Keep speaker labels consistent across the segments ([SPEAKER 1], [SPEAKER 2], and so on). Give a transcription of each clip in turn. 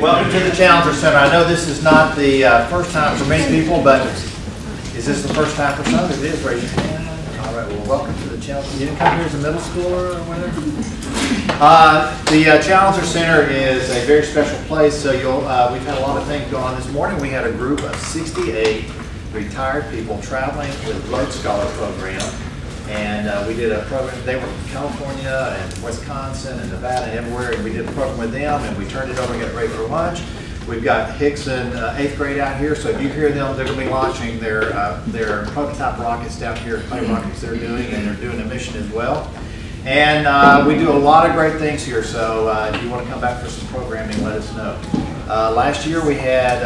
[SPEAKER 1] Welcome to the Challenger Center. I know this is not the first time for many people, but is this the first time for some? If it is, raise your hand. All right, well, welcome to the Challenger. You didn't come here as a middle schooler or whatever? The Challenger Center is a very special place, so we've had a lot of things going on this morning. We had a group of 68 retired people traveling with Road Scholar program. And we did a program. They were from California and Wisconsin and Nevada and everywhere, and we did a program with them, and we turned it over and got ready for lunch. We've got Hickson 8th grade out here, so if you hear them, they're going to be launching their prototype rockets down here, clay rockets they're doing, and they're doing a mission as well. And we do a lot of great things here, so if you want to come back for some programming, let us know. Last year we had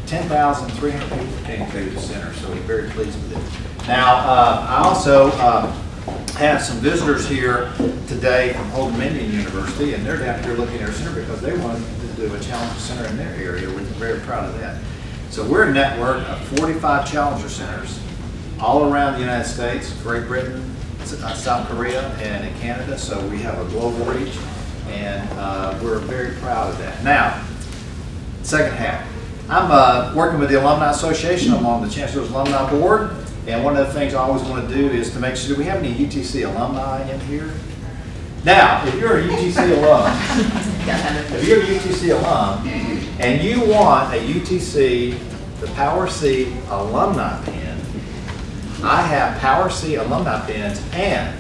[SPEAKER 1] 10,300 people came through the center, so we're very pleased with it. Now, I also have some visitors here today from Old Dominion University, and they're down here looking at our center because they wanted to do a Challenger Center in their area. We're very proud of that. So we're a network of 45 Challenger Centers all around the United States, Great Britain, South Korea, and in Canada. So we have a global reach, and we're very proud of that. Now, second half. I'm working with the Alumni Association along the Chancellor's Alumni Board. And one of the things I always want to do is to make sure, do we have any UTC alumni in here? Now, if you're a UTC alum, and you want a UTC, the Power C alumni pin, I have Power C alumni pins and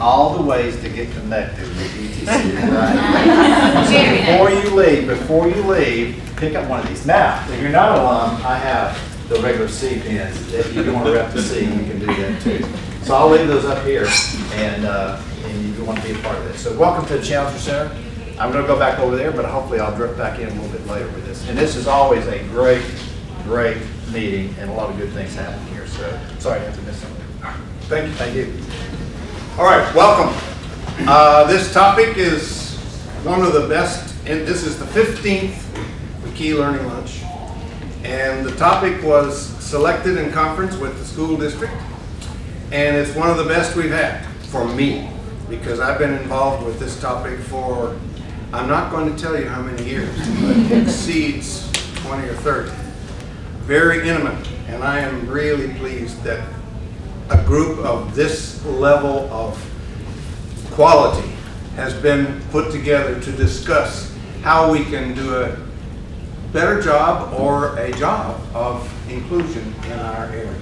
[SPEAKER 1] all the ways to get connected with UTC. Right? Before you leave, pick up one of these. Now, if you're not an alum, I have the regular C pins. If you don't want to rep the C, you can do that too. So I'll leave those up here, and you want to be a part of this. So welcome to the Challenger Center. I'm going to go back over there, but hopefully I'll drift back in a little bit later with this. And this is always a great, great meeting, and a lot of good things happen here. So sorry I have to miss something.
[SPEAKER 2] Thank you.
[SPEAKER 1] Thank you.
[SPEAKER 2] All right, welcome. This topic is one of the best, and this is the 15th McKee Learning Lunch. And the topic was selected in conference with the school district, and it's one of the best we've had for me, because I've been involved with this topic for, I'm not going to tell you how many years, but it exceeds 20 or 30. Very intimate, and I am really pleased that a group of this level of quality has been put together to discuss how we can do a better job or a job of inclusion in our area.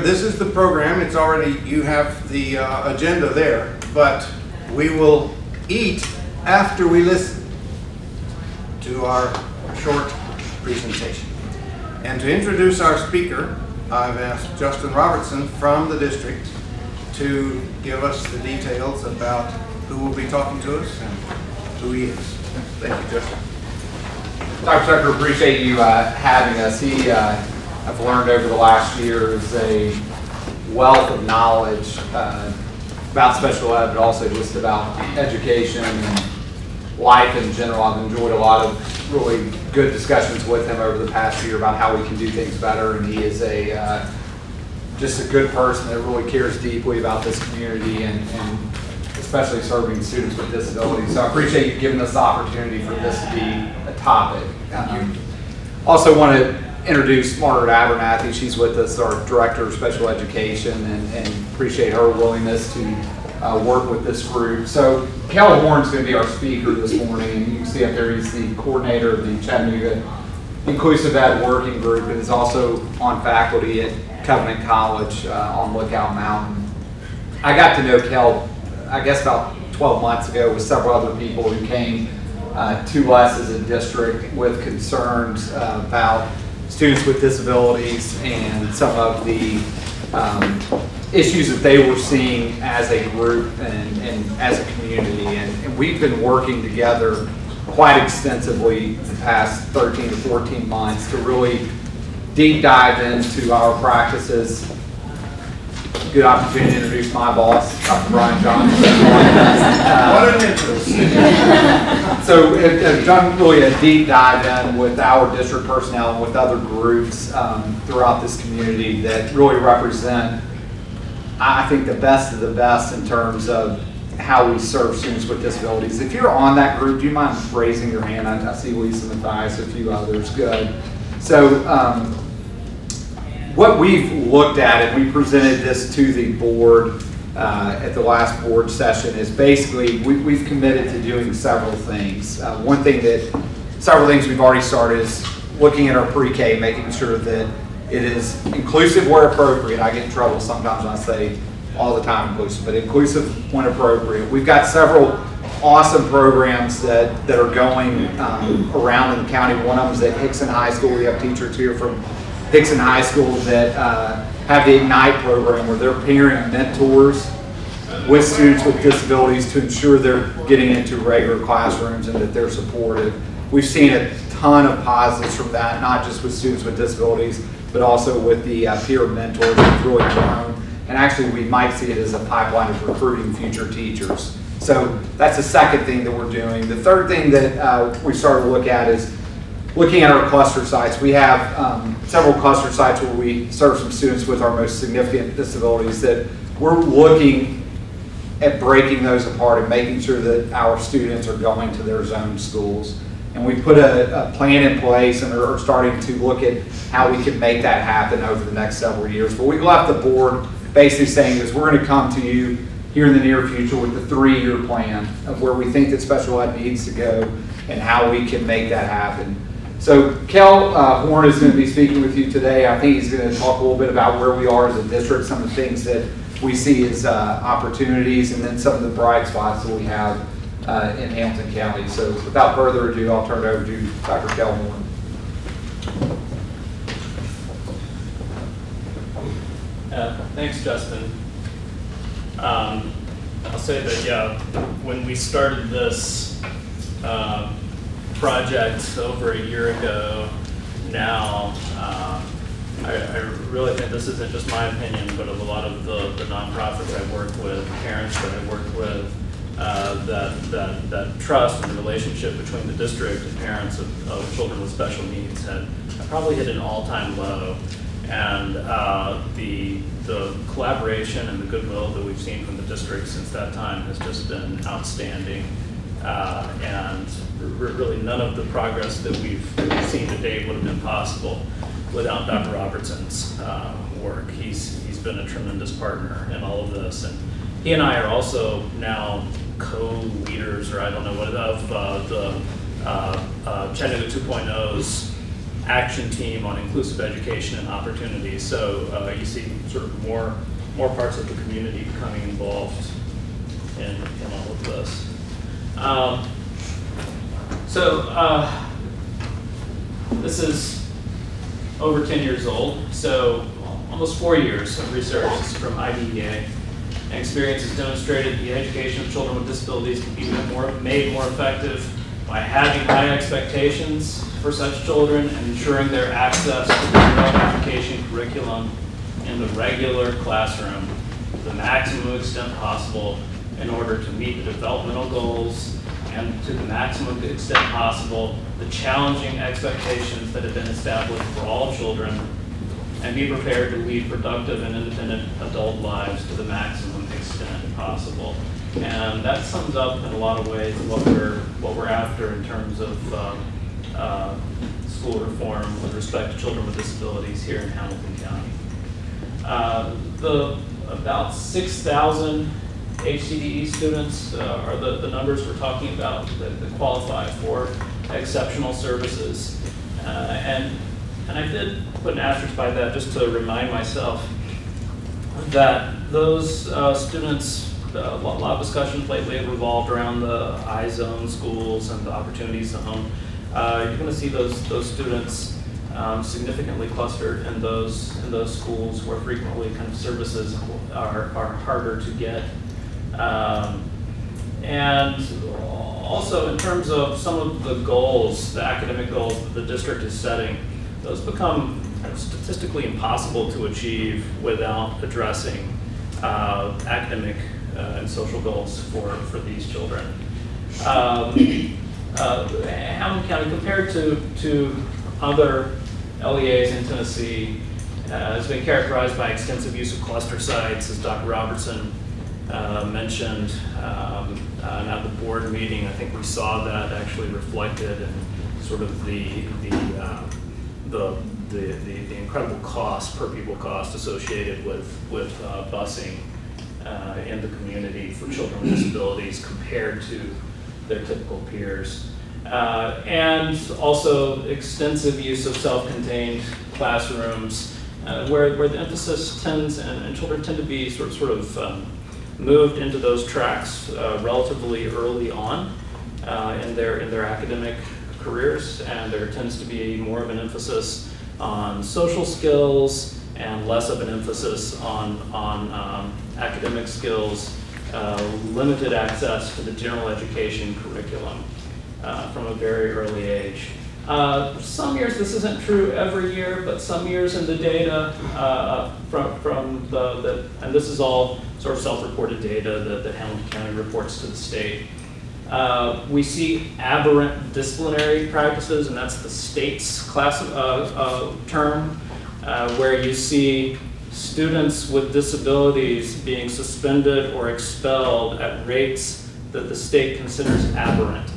[SPEAKER 2] This is the program. It's already, you have the agenda there, but we will eat after we listen to our short presentation. And to introduce our speaker, I've asked Justin Robertson from the district to give us the details about who will be talking to us and who he is. Thank you, Justin.
[SPEAKER 3] Dr. Tucker, appreciate you having us. I've learned over the last year, is a wealth of knowledge about special ed, but also just about education and life in general. I've enjoyed a lot of really good discussions with him over the past year about how we can do things better, and he is just a good person that really cares deeply about this community and especially serving students with disabilities. So I appreciate you giving us the opportunity for this to be a topic. Also want to introduce Margaret Abernathy. She's with us, our Director of Special Education, and appreciate her willingness to work with this group. So Kel Horn's going to be our speaker this morning, and you can see up there he's the coordinator of the Chattanooga Inclusive Ed Working Group, and is also on faculty at Covenant College on Lookout Mountain. I got to know Kel, I guess about 12 months ago, with several other people who came to us as a district with concerns about students with disabilities and some of the issues that they were seeing as a group and as a community. And we've been working together quite extensively the past 13 to 14 months to really deep dive into our practices. Good opportunity to introduce my boss, Dr. Brian Johnson.
[SPEAKER 2] What an interest.
[SPEAKER 3] So I've done really a deep dive in with our district personnel and with other groups throughout this community that really represent, I think, the best of the best in terms of how we serve students with disabilities. If you're on that group, do you mind raising your hand? I see Lisa Mathias, a few others. Good. So what we've looked at, and we presented this to the board at the last board session, is basically we've committed to doing several things. Several things we've already started is looking at our pre-K, making sure that it is inclusive where appropriate. I get in trouble sometimes when I say all the time inclusive, but inclusive when appropriate. We've got several awesome programs that are going around in the county. One of them is at Hickson High School. We have teachers here from Hickson High School that have the Ignite program, where they're pairing mentors with students with disabilities to ensure they're getting into regular classrooms and that they're supported. We've seen a ton of positives from that, not just with students with disabilities, but also with the peer mentors that really grown. And actually, we might see it as a pipeline of recruiting future teachers. So that's the second thing that we're doing. The third thing that we started to look at is looking at our cluster sites. We have several cluster sites where we serve some students with our most significant disabilities that we're looking at breaking those apart and making sure that our students are going to their zone schools. And we put a plan in place and are starting to look at how we can make that happen over the next several years. But we left the board basically saying is we're going to come to you here in the near future with a 3-year plan of where we think that special ed needs to go and how we can make that happen. So Kel Horn is going to be speaking with you today. I think he's going to talk a little bit about where we are as a district, some of the things that we see as opportunities, and then some of the bright spots that we have in Hamilton County. So without further ado, I'll turn it over to Dr. Kel Horn.
[SPEAKER 4] Thanks, Justin. I'll say that, yeah, when we started this project over a year ago now, I really think this isn't just my opinion, but of a lot of the nonprofits I work with, parents that I work with, that trust and the relationship between the district and parents of children with special needs had probably hit an all-time low. And the collaboration and the goodwill that we've seen from the district since that time has just been outstanding. And really none of the progress that we've seen to date would have been possible without Dr. Robertson's work. He's been a tremendous partner in all of this. And he and I are also now co-leaders, or I don't know what, of the Chattanooga 2.0's action team on inclusive education and opportunities. So you see sort of more parts of the community becoming involved in all of this. This is over 10 years old, so almost 4 years of research from IDEA. And experience has demonstrated the education of children with disabilities can be made more effective by having high expectations for such children and ensuring their access to the general education curriculum in the regular classroom to the maximum extent possible in order to meet the developmental goals and to the maximum extent possible the challenging expectations that have been established for all children, and be prepared to lead productive and independent adult lives to the maximum extent possible. And that sums up in a lot of ways what we're after in terms of school reform with respect to children with disabilities here in Hamilton County. About 6,000 HCDE students are the numbers we're talking about that qualify for exceptional services. And I did put an asterisk by that just to remind myself that those students, a lot of discussions lately have revolved around the I-zone schools and the opportunities zone. You're going to see those students significantly clustered in those schools where frequently kind of services are harder to get. And also in terms of some of the goals, the academic goals that the district is setting, those become kind of statistically impossible to achieve without addressing academic and social goals for these children. Hamilton County, compared to other LEAs in Tennessee, has been characterized by extensive use of cluster sites, as Dr. Robertson mentioned and at the board meeting. I think we saw that actually reflected in sort of the incredible cost, per pupil cost associated with busing in the community for children with disabilities compared to their typical peers. And also extensive use of self-contained classrooms where the emphasis tends, and children tend to be sort of moved into those tracks relatively early on in their academic careers, and there tends to be more of an emphasis on social skills and less of an emphasis on academic skills, limited access to the general education curriculum from a very early age. Some years this isn't true every year, but some years in the data and this is all sort of self-reported data that Hamilton County reports to the state. We see aberrant disciplinary practices, and that's the state's class term, where you see students with disabilities being suspended or expelled at rates that the state considers aberrant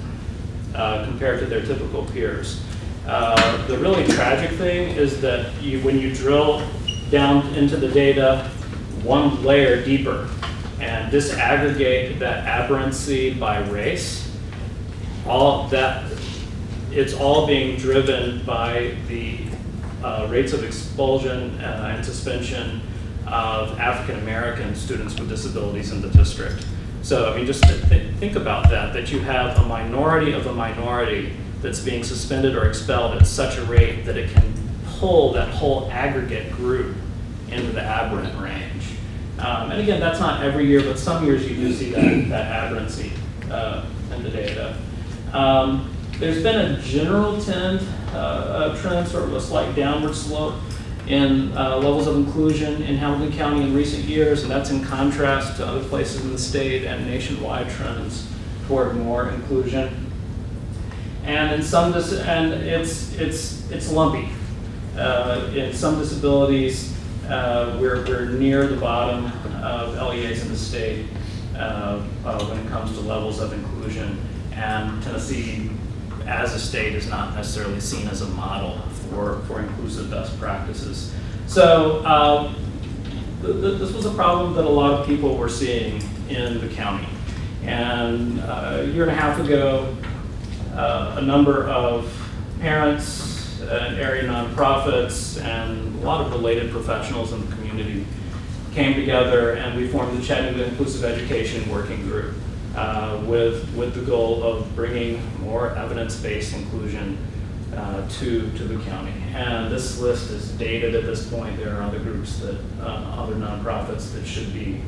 [SPEAKER 4] compared to their typical peers. The really tragic thing is that when you drill down into the data one layer deeper and disaggregate that aberrancy by race, it's all being driven by the rates of expulsion and suspension of African American students with disabilities in the district. So, I mean, just think about that you have a minority of a minority that's being suspended or expelled at such a rate that it can pull that whole aggregate group into the aberrant range. And again, that's not every year, but some years you do see that aberrancy in the data. There's been a general trend, sort of a slight downward slope in levels of inclusion in Hamilton County in recent years, and that's in contrast to other places in the state and nationwide trends toward more inclusion. And in some, it's lumpy. In some disabilities, we're near the bottom of LEAs in the state when it comes to levels of inclusion, and Tennessee, as a state, is not necessarily seen as a model for inclusive best practices. So this was a problem that a lot of people were seeing in the county. And a year and a half ago, a number of parents, area nonprofits, and a lot of related professionals in the community came together, and we formed the Chattanooga Inclusive Education Working Group with the goal of bringing more evidence-based inclusion to the county. And this list is dated at this point. There are other groups other nonprofits that should be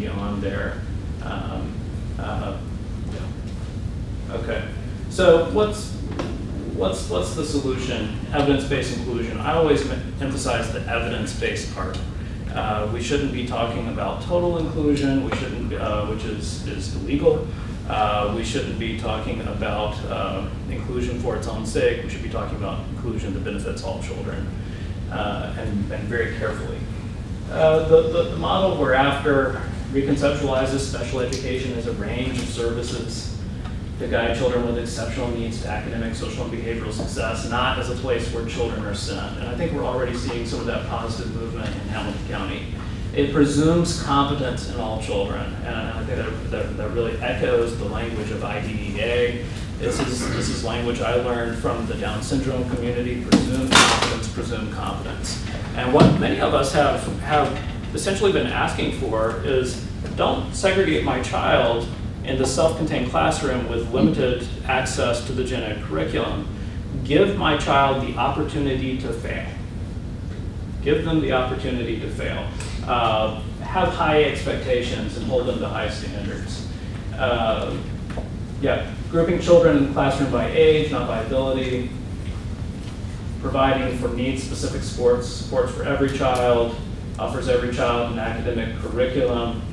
[SPEAKER 4] on there. Okay, so what's the solution? Evidence-based inclusion. I always emphasize the evidence-based part. We shouldn't be talking about total inclusion. We shouldn't, which is illegal. We shouldn't be talking about inclusion for its own sake. We should be talking about inclusion that benefits all children, and very carefully. The model we're after reconceptualizes special education as a range of services to guide children with exceptional needs to academic, social, and behavioral success, not as a place where children are sent. And I think we're already seeing some of that positive movement in Hamilton County. It presumes competence in all children, and I think that really echoes the language of IDEA. This is language I learned from the Down syndrome community: presume competence. And what many of us have essentially been asking for is, don't segregate my child in the self-contained classroom with limited access to the gen ed curriculum. Give my child the opportunity to fail. Give them the opportunity to fail. Have high expectations and hold them to high standards. Grouping children in the classroom by age, not by ability. Providing for needs-specific supports for every child. Offers every child an academic curriculum.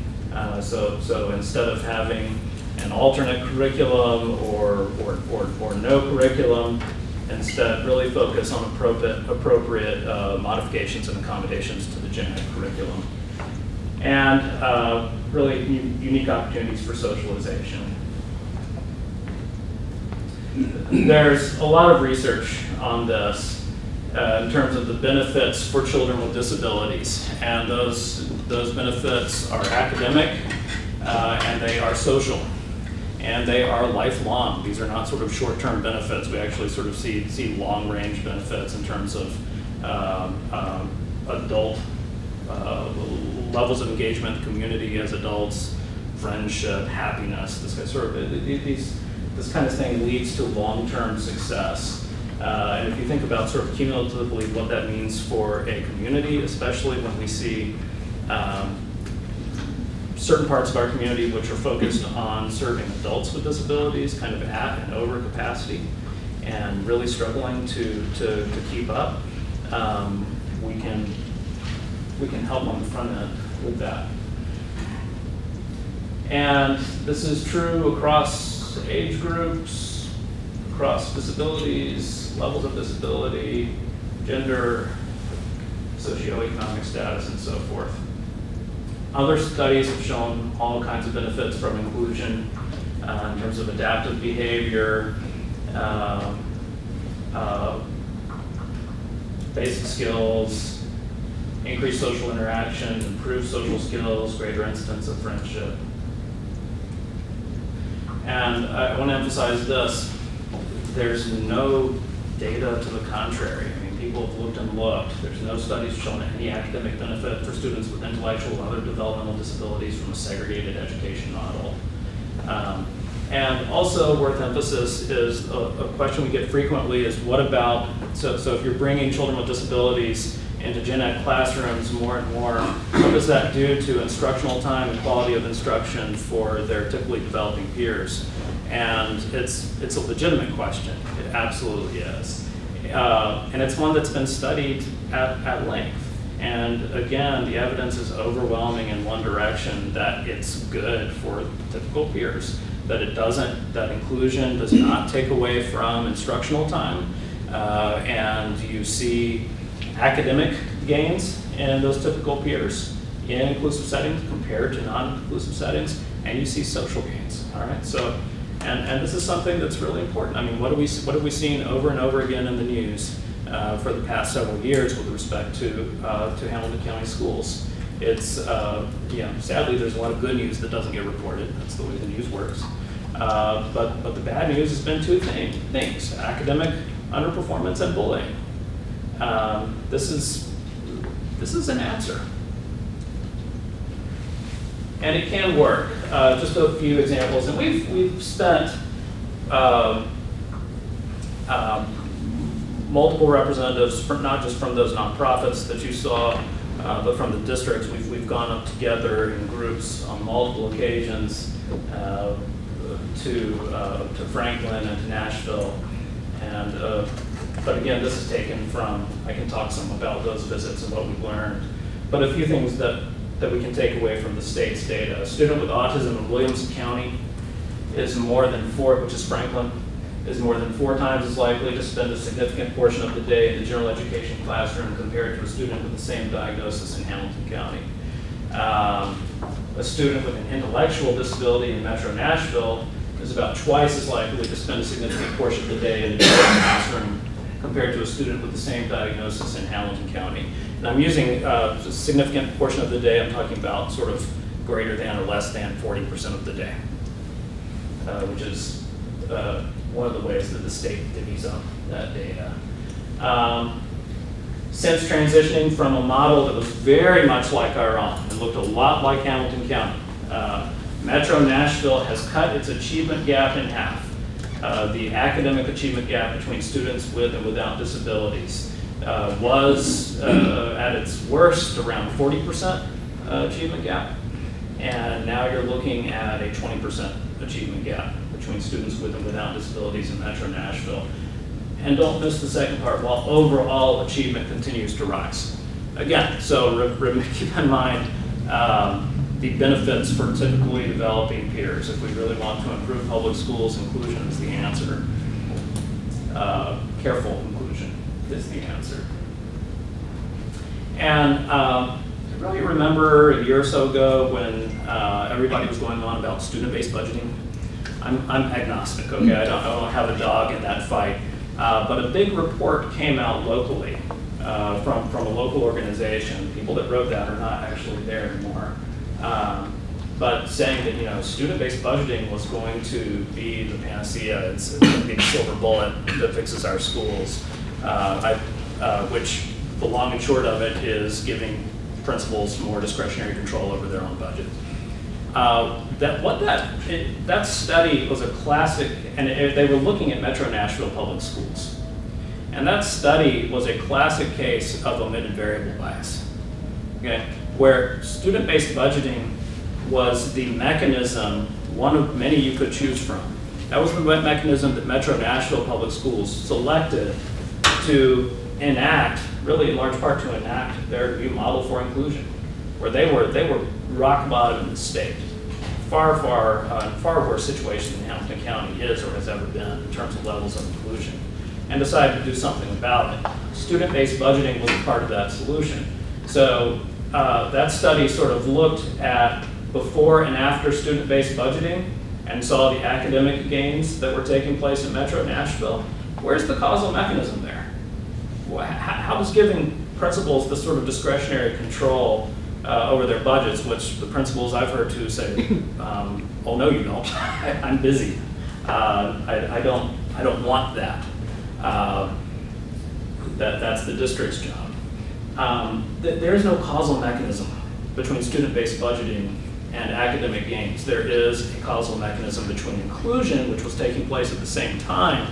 [SPEAKER 4] So instead of having an alternate curriculum or no curriculum, instead really focus on appropriate modifications and accommodations to the gen ed curriculum. and really unique opportunities for socialization. There's a lot of research on this in terms of the benefits for children with disabilities, and those benefits are academic, and they are social, and they are lifelong. These are not sort of short-term benefits. We actually sort of see long-range benefits in terms of adult levels of engagement in the community as adults, friendship, happiness. This kind of thing leads to long-term success. And if you think about sort of cumulatively what that means for a community, especially when we see certain parts of our community which are focused on serving adults with disabilities kind of at and over capacity and really struggling to keep up, we can help on the front end with that. And this is true across age groups, across disabilities, levels of disability, gender, socioeconomic status, and so forth. Other studies have shown all kinds of benefits from inclusion in terms of adaptive behavior, basic skills, increased social interaction, improved social skills, greater incidence of friendship. And I want to emphasize this. There's no data to the contrary. I mean, people have looked and looked. There's no studies showing any academic benefit for students with intellectual and other developmental disabilities from a segregated education model. And also worth emphasis is a question we get frequently is what about, so if you're bringing children with disabilities into gen ed classrooms more and more, what does that do to instructional time and quality of instruction for their typically developing peers? And it's a legitimate question. It absolutely is. And it's one that's been studied at length. And again, the evidence is overwhelming in one direction, that it's good for typical peers, that that inclusion does not take away from instructional time, and you see academic gains in those typical peers in inclusive settings compared to non-inclusive settings, and you see social gains. All right, so and this is something that's really important. I mean, what have we seen over and over again in the news for the past several years with respect to Hamilton County schools? It's sadly there's a lot of good news that doesn't get reported. That's the way the news works. But the bad news has been two things: academic underperformance and bullying. This is an answer, and it can work. Just a few examples, and we've spent multiple representatives, not just from those nonprofits that you saw, but from the districts. We've gone up together in groups on multiple occasions to Franklin and to Nashville, and but again, this is taken from, I can talk some about those visits and what we've learned, but a few things that we can take away from the state's data. A student with autism in Williamson County is which is Franklin, is more than 4 times as likely to spend a significant portion of the day in the general education classroom compared to a student with the same diagnosis in Hamilton County. A student with an intellectual disability in Metro Nashville is about twice as likely to spend a significant portion of the day in the general classroom compared to a student with the same diagnosis in Hamilton County. And I'm using a significant portion of the day, I'm talking about sort of greater than or less than 40% of the day, which is one of the ways that the state divvies up that data. Since transitioning from a model that was very much like our own, it looked a lot like Hamilton County, Metro Nashville has cut its achievement gap in half. The academic achievement gap between students with and without disabilities was at its worst around 40% achievement gap, and now you're looking at a 20% achievement gap between students with and without disabilities in Metro Nashville. And don't miss the second part, while overall achievement continues to rise. Again, so keep in mind the benefits for typically developing peers. If we really want to improve public schools, inclusion is the answer. Careful inclusion is the answer. And really remember a year or so ago when everybody was going on about student-based budgeting. I'm agnostic, okay? I don't have a dog in that fight. But a big report came out locally from a local organization. People that wrote that are not actually there anymore. But saying that student-based budgeting was going to be the panacea. It's going to be the silver bullet that fixes our schools. Which the long and short of it is giving principals more discretionary control over their own budget. That study was a classic, and they were looking at Metro Nashville public schools. And that study was a classic case of omitted variable bias, okay? Where student-based budgeting was the mechanism, one of many you could choose from. That was the mechanism that Metro Nashville public schools selected to enact, really in large part to enact their new model for inclusion, where they were rock bottom in the state. Far worse situation than Hamilton County is or has ever been in terms of levels of inclusion, and decided to do something about it. Student-based budgeting was a part of that solution. So that study sort of looked at before and after student-based budgeting and saw the academic gains that were taking place in Metro Nashville. Where's the causal mechanism there? How does giving principals the sort of discretionary control over their budgets, which the principals I've heard to say, oh no you don't, I'm busy. I don't want that. That's the district's job. There is no causal mechanism between student-based budgeting and academic gains. There is a causal mechanism between inclusion, which was taking place at the same time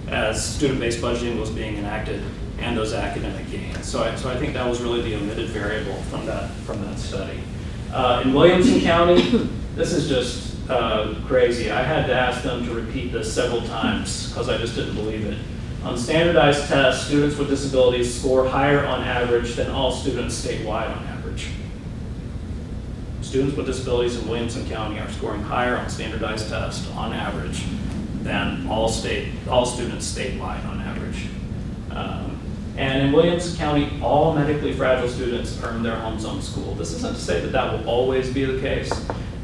[SPEAKER 4] as student-based budgeting was being enacted, and those academic gains. So I think that was really the omitted variable from that study. In Williamson County, this is just crazy. I had to ask them to repeat this several times because I just didn't believe it. On standardized tests, students with disabilities score higher on average than all students statewide on average. Students with disabilities in Williamson County are scoring higher on standardized tests on average than all students statewide on average. And in Williamson County, all medically fragile students earn their home zone school. This isn't to say that that will always be the case,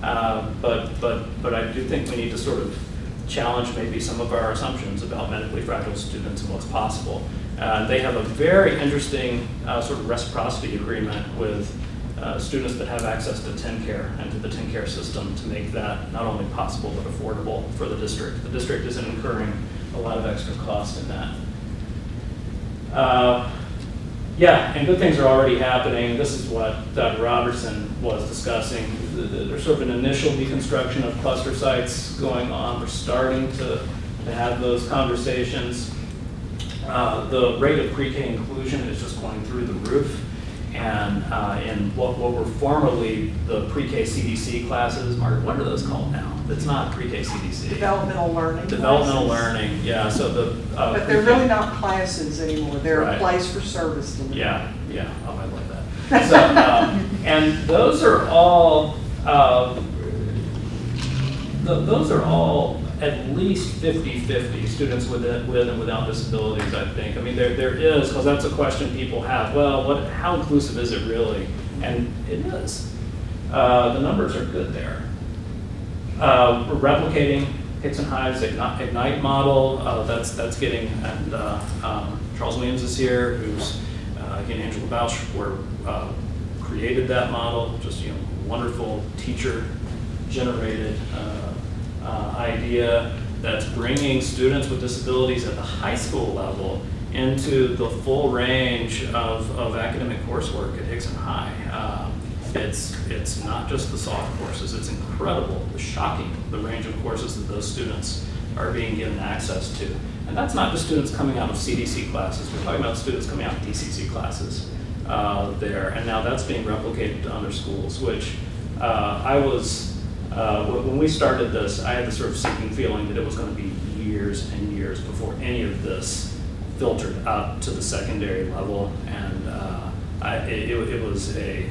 [SPEAKER 4] but I do think we need to sort of challenge maybe some of our assumptions about medically fragile students and what's possible. They have a very interesting sort of reciprocity agreement with students that have access to TennCare and to the TennCare system to make that not only possible but affordable for the district. The district isn't incurring a lot of extra cost in that. Yeah, and good things are already happening. This is what Dr. Robertson was discussing. There's sort of an initial deconstruction of cluster sites going on. We're starting to have those conversations. The rate of pre-K inclusion is just going through the roof. And in what were formerly the pre-K CDC classes, Margaret, what are those called now? It's not pre-K CDC.
[SPEAKER 5] Developmental learning.
[SPEAKER 4] Developmental
[SPEAKER 5] classes.
[SPEAKER 4] learning, yeah. So the
[SPEAKER 5] but they're really not classes anymore. They're
[SPEAKER 4] right.
[SPEAKER 5] a place for service delivery.
[SPEAKER 4] Yeah, yeah. Oh, I like that. So, and those are all at least 50-50 students with and without disabilities, I think. I mean, there is, because that's a question people have. Well, how inclusive is it really? And it is. The numbers are good there. We're replicating Hickson High's Ignite model. That's getting, and Charles Williams is here, who's, he and Angela Bausch created that model. Just, wonderful teacher-generated idea that's bringing students with disabilities at the high school level into the full range of academic coursework at Hickson High. It's not just the soft courses, it's incredible, shocking, the range of courses that those students are being given access to. And that's not just students coming out of CDC classes, we're talking about students coming out of DCC classes there. And now that's being replicated to other schools, which when we started this, I had the sort of sinking feeling that it was going to be years and years before any of this filtered up to the secondary level, and it was a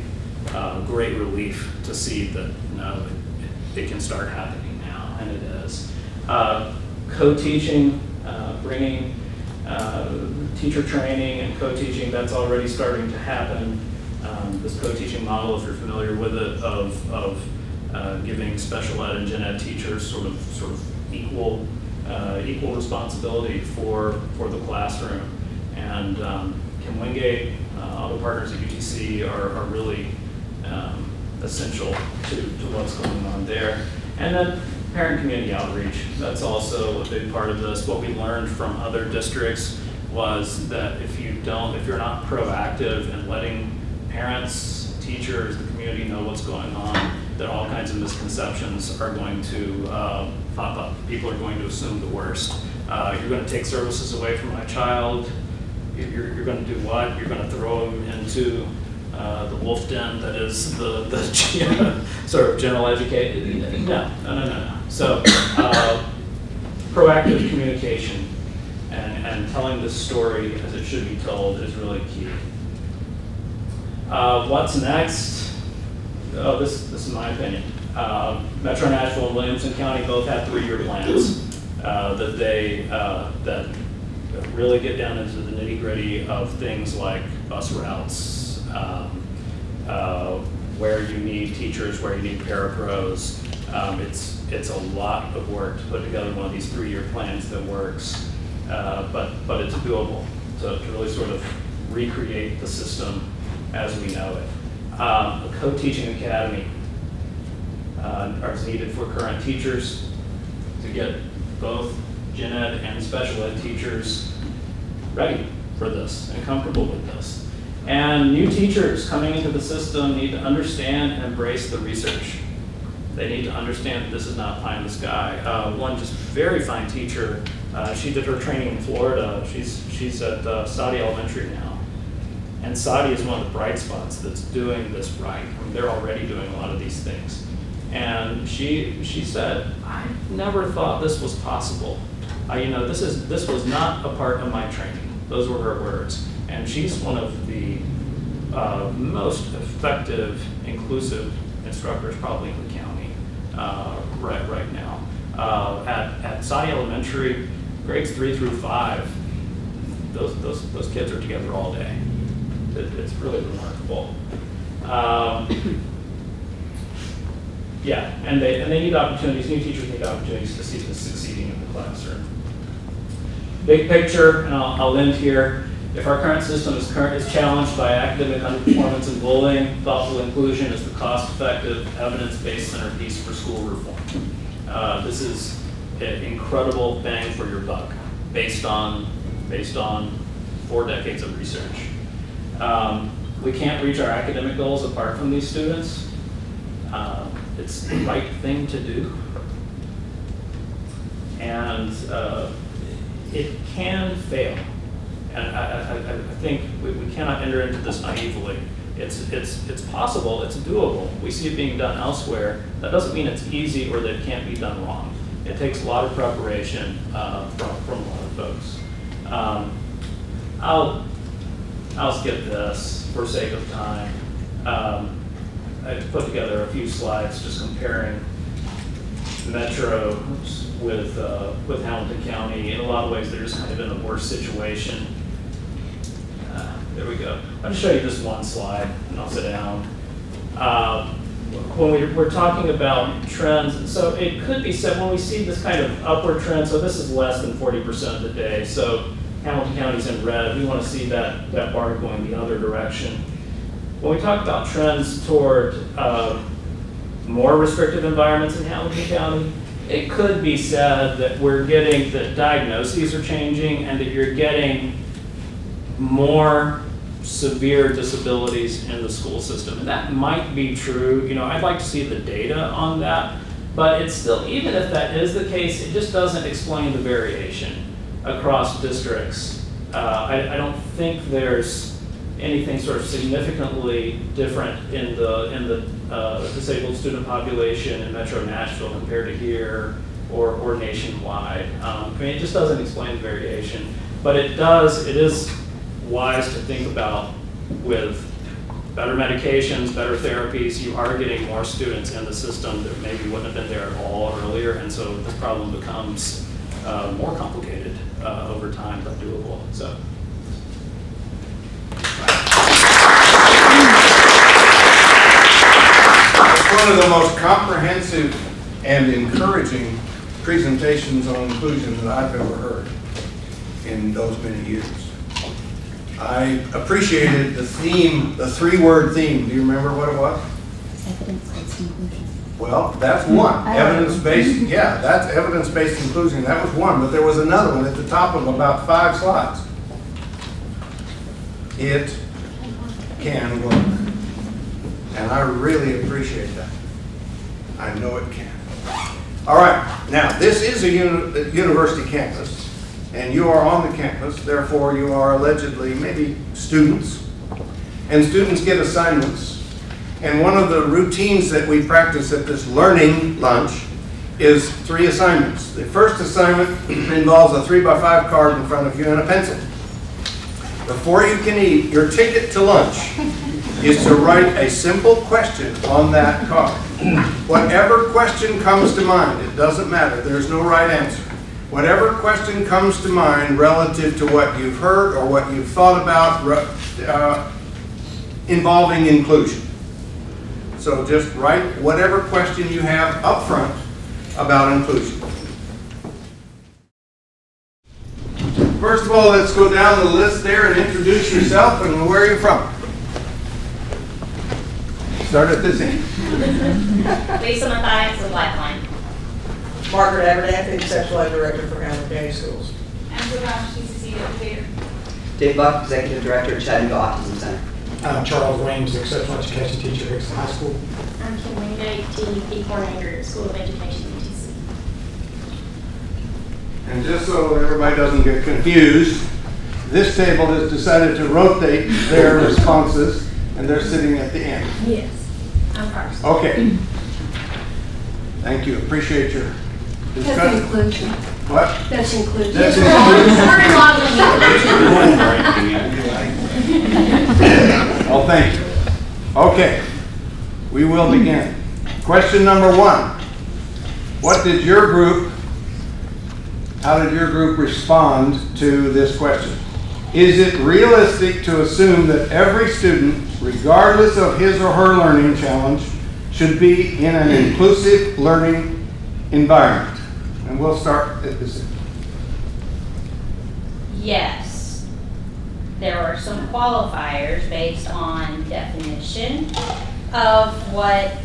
[SPEAKER 4] great relief to see that it can start happening now, and it is. Co-teaching, bringing teacher training and co-teaching, that's already starting to happen. This co-teaching model, if you're familiar with it, of giving special ed and gen ed teachers sort of equal responsibility for the classroom. And Kim Wingate, other partners at UTC are really essential to what's going on there. And then parent community outreach, that's also a big part of this. What we learned from other districts was that if you're not proactive in letting parents, teachers, the community know what's going on, that all kinds of misconceptions are going to pop up. People are going to assume the worst. You're going to take services away from my child. You're going to do what? You're going to throw them into the wolf den that is the sort of general educated. No. So proactive communication and telling the story as it should be told is really key. What's next? Oh, this is my opinion. Metro Nashville and Williamson County both have 3-year plans that really get down into the nitty-gritty of things like bus routes, where you need teachers, where you need parapros. It's a lot of work to put together one of these 3-year plans that works, but it's doable to really sort of recreate the system as we know it. A co-teaching academy is needed for current teachers to get both gen ed and special ed teachers ready for this and comfortable with this. And new teachers coming into the system need to understand and embrace the research. They need to understand that this is not pie in the sky. One just very fine teacher, she did her training in Florida. She's at Saudi Elementary now. And Saudi is one of the bright spots that's doing this right. I mean, they're already doing a lot of these things. And she said, I never thought this was possible. This was not a part of my training. Those were her words. And she's one of the most effective, inclusive instructors probably in the county right now. At Saudi Elementary, grades 3 through 5, those kids are together all day. It's really remarkable. Yeah, and they need opportunities. New teachers need opportunities to see them succeeding in the classroom. Big picture, and I'll end here. If our current system is challenged by academic underperformance and bullying, thoughtful inclusion is the cost-effective, evidence-based centerpiece for school reform. This is an incredible bang for your buck, based on 4 decades of research. We can't reach our academic goals apart from these students. It's the right thing to do. And it can fail. And I think we cannot enter into this naively. It's possible, it's doable. We see it being done elsewhere. That doesn't mean it's easy or that it can't be done wrong. It takes a lot of preparation from a lot of folks. I'll skip this for sake of time. I put together a few slides just comparing Metro with Hamilton County. In a lot of ways, they're just kind of in a worse situation. There we go. I'll just show you just one slide, and I'll sit down. When we're talking about trends, so it could be said when we see this kind of upward trend, so this is less than 40% of the day, so Hamilton County's in red. We want to see that bar going the other direction. When we talk about trends toward more restrictive environments in Hamilton County, it could be said that we're getting, that diagnoses are changing and that you're getting more severe disabilities in the school system. And that might be true. You know, I'd like to see the data on that, but it's still, even if that is the case, it just doesn't explain the variation across districts. I don't think there's anything sort of significantly different in the disabled student population in Metro Nashville compared to here or nationwide. I mean, it just doesn't explain the variation, but it is wise to think about with better medications, better therapies, you are getting more students in the system that maybe wouldn't have been there at all earlier, and so this problem becomes more complicated over time, but doable. So.
[SPEAKER 2] one of the most comprehensive and encouraging presentations on inclusion that I've ever heard in those many years. I appreciated the theme, the three-word theme. Do you remember what it was?
[SPEAKER 6] Evidence-based inclusion.
[SPEAKER 2] Well, that's one. Evidence-based, yeah, that's evidence-based inclusion. That was one, but there was another one at the top of about 5 slides. It can work. And I really appreciate that. I know it can. All right, now this is a university campus, and you are on the campus, therefore you are allegedly maybe students, and students get assignments. And one of the routines that we practice at this learning lunch is 3 assignments. The first assignment involves a 3x5 card in front of you and a pencil. Before you can eat, your ticket to lunch is to write a simple question on that card. Whatever question comes to mind, it doesn't matter, there's no right answer. Whatever question comes to mind relative to what you've heard or what you've thought about involving inclusion. So just write whatever question you have up front about inclusion. First of all, let's go down the list there and introduce yourself and where you're from. Start at this end.
[SPEAKER 7] Lisa Mathias with Lifeline.
[SPEAKER 5] Margaret Abernathy, Exceptional Ed Director for Hamilton County Schools.
[SPEAKER 7] Angela Brown, TCC Educator.
[SPEAKER 8] Dave Buck, Executive Director at Chattanooga Autism Center.
[SPEAKER 9] I'm Charles Williams, Exceptional Education Teacher at Hickson High School.
[SPEAKER 7] I'm Kim Wingate, TEP Coordinator at School of Education, UTC.
[SPEAKER 2] And just so everybody doesn't get confused, this table has decided to rotate their responses, and they're sitting at the end.
[SPEAKER 7] Yes. I'm first.
[SPEAKER 2] Okay. Thank you. Appreciate your discussion.
[SPEAKER 6] That's inclusion.
[SPEAKER 2] What?
[SPEAKER 6] That's inclusion.
[SPEAKER 2] That's Oh, thank you. Okay. We will begin. Question number 1. How did your group respond to this question? Is it realistic to assume that every student, regardless of his or her learning challenge, should be in an inclusive learning environment? And we'll start at this end.
[SPEAKER 7] Yes. There are some qualifiers based on definition of what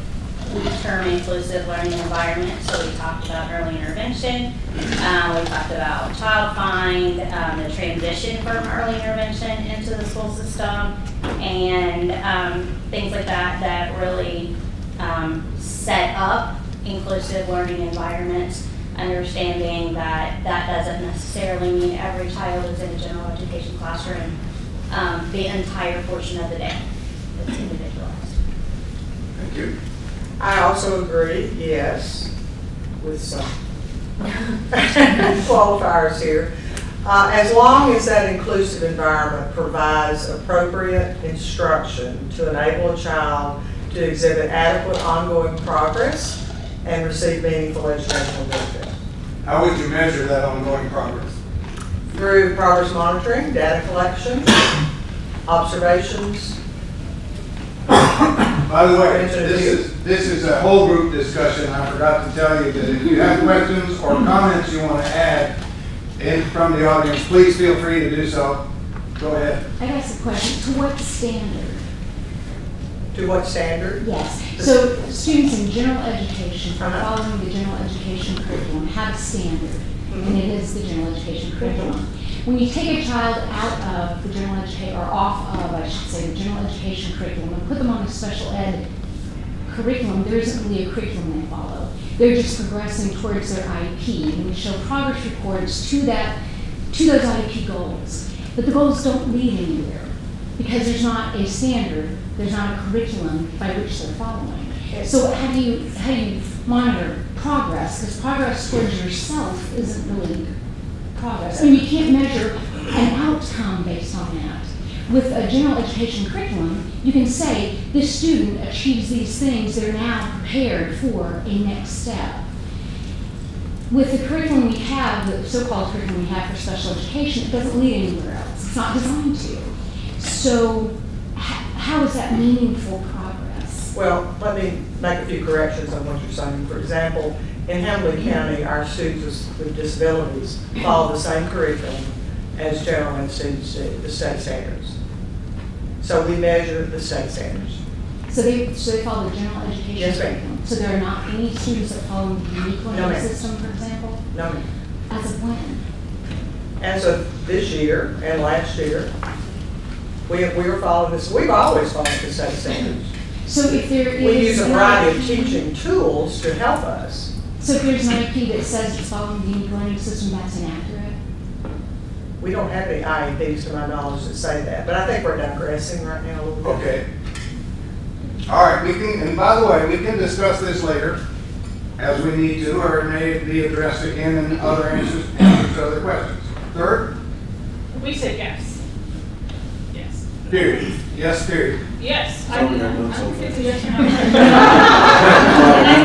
[SPEAKER 7] we term inclusive learning environment. So we talked about early intervention, we talked about child find, the transition from early intervention into the school system, and things like that that really set up inclusive learning environments, understanding that that doesn't necessarily mean every child is in a general education classroom the entire portion of the day. It's individualized.
[SPEAKER 2] Thank you.
[SPEAKER 5] I also agree, yes, with some qualifiers here. As long as that inclusive environment provides appropriate instruction to enable a child to exhibit adequate ongoing progress and receive meaningful educational benefit.
[SPEAKER 2] How would you measure that ongoing progress?
[SPEAKER 5] Through progress monitoring, data collection, observations.
[SPEAKER 2] By the way, this is a whole group discussion. I forgot to tell you that if you have questions or comments you want to add from the audience, please feel free to do so. Go ahead.
[SPEAKER 6] I guess a question, to what standard?
[SPEAKER 5] To what standard?
[SPEAKER 6] Yes, so students in general education are following the general education curriculum, have a standard, and it is the general education curriculum. When you take a child out of the general education, or off of, I should say, the general education curriculum and put them on a special ed curriculum, there isn't really a curriculum they follow. They're just progressing towards their IEP, and we show progress reports to those IEP goals. But the goals don't lead anywhere because there's not a standard, there's not a curriculum by which they're following. So how do you monitor progress? Because progress towards yourself isn't really progress. I mean, you can't measure an outcome based on that. With a general education curriculum, you can say this student achieves these things, they're now prepared for a next step. With the curriculum we have, the so-called curriculum we have for special education, it doesn't lead anywhere else. It's not designed to. So how is that meaningful progress?
[SPEAKER 5] Well, let me make a few corrections on what you're saying. For example, in Hamilton County, our students with disabilities follow the same curriculum as general ed students do, the state standards. So we measure the state standards.
[SPEAKER 6] So they follow the general education
[SPEAKER 5] Yes, ma'am.
[SPEAKER 6] curriculum. So there are not any students that follow the unique learning
[SPEAKER 5] ma'am.
[SPEAKER 6] system, for example?
[SPEAKER 5] No, ma'am.
[SPEAKER 6] As of when?
[SPEAKER 5] As of this year and last year, we are following this. We've always followed the state standards.
[SPEAKER 6] So if there is
[SPEAKER 5] We use a
[SPEAKER 6] an
[SPEAKER 5] variety of
[SPEAKER 6] IEP
[SPEAKER 5] teaching tools to help us.
[SPEAKER 6] So if there's an IEP that says it's following the unique learning system, that's inaccurate?
[SPEAKER 5] We don't have any IEPs, to my knowledge, that say that, but I think we're digressing right now a little bit.
[SPEAKER 2] Okay. All right, we can, and by the way, we can discuss this later as we need to, or it may be addressed again in other answers to other questions. Third?
[SPEAKER 10] We said yes. Yes.
[SPEAKER 2] Period. Yes, period.
[SPEAKER 10] Yes.
[SPEAKER 11] So we got done so
[SPEAKER 10] I'm
[SPEAKER 11] fast.
[SPEAKER 10] 50 yes or no.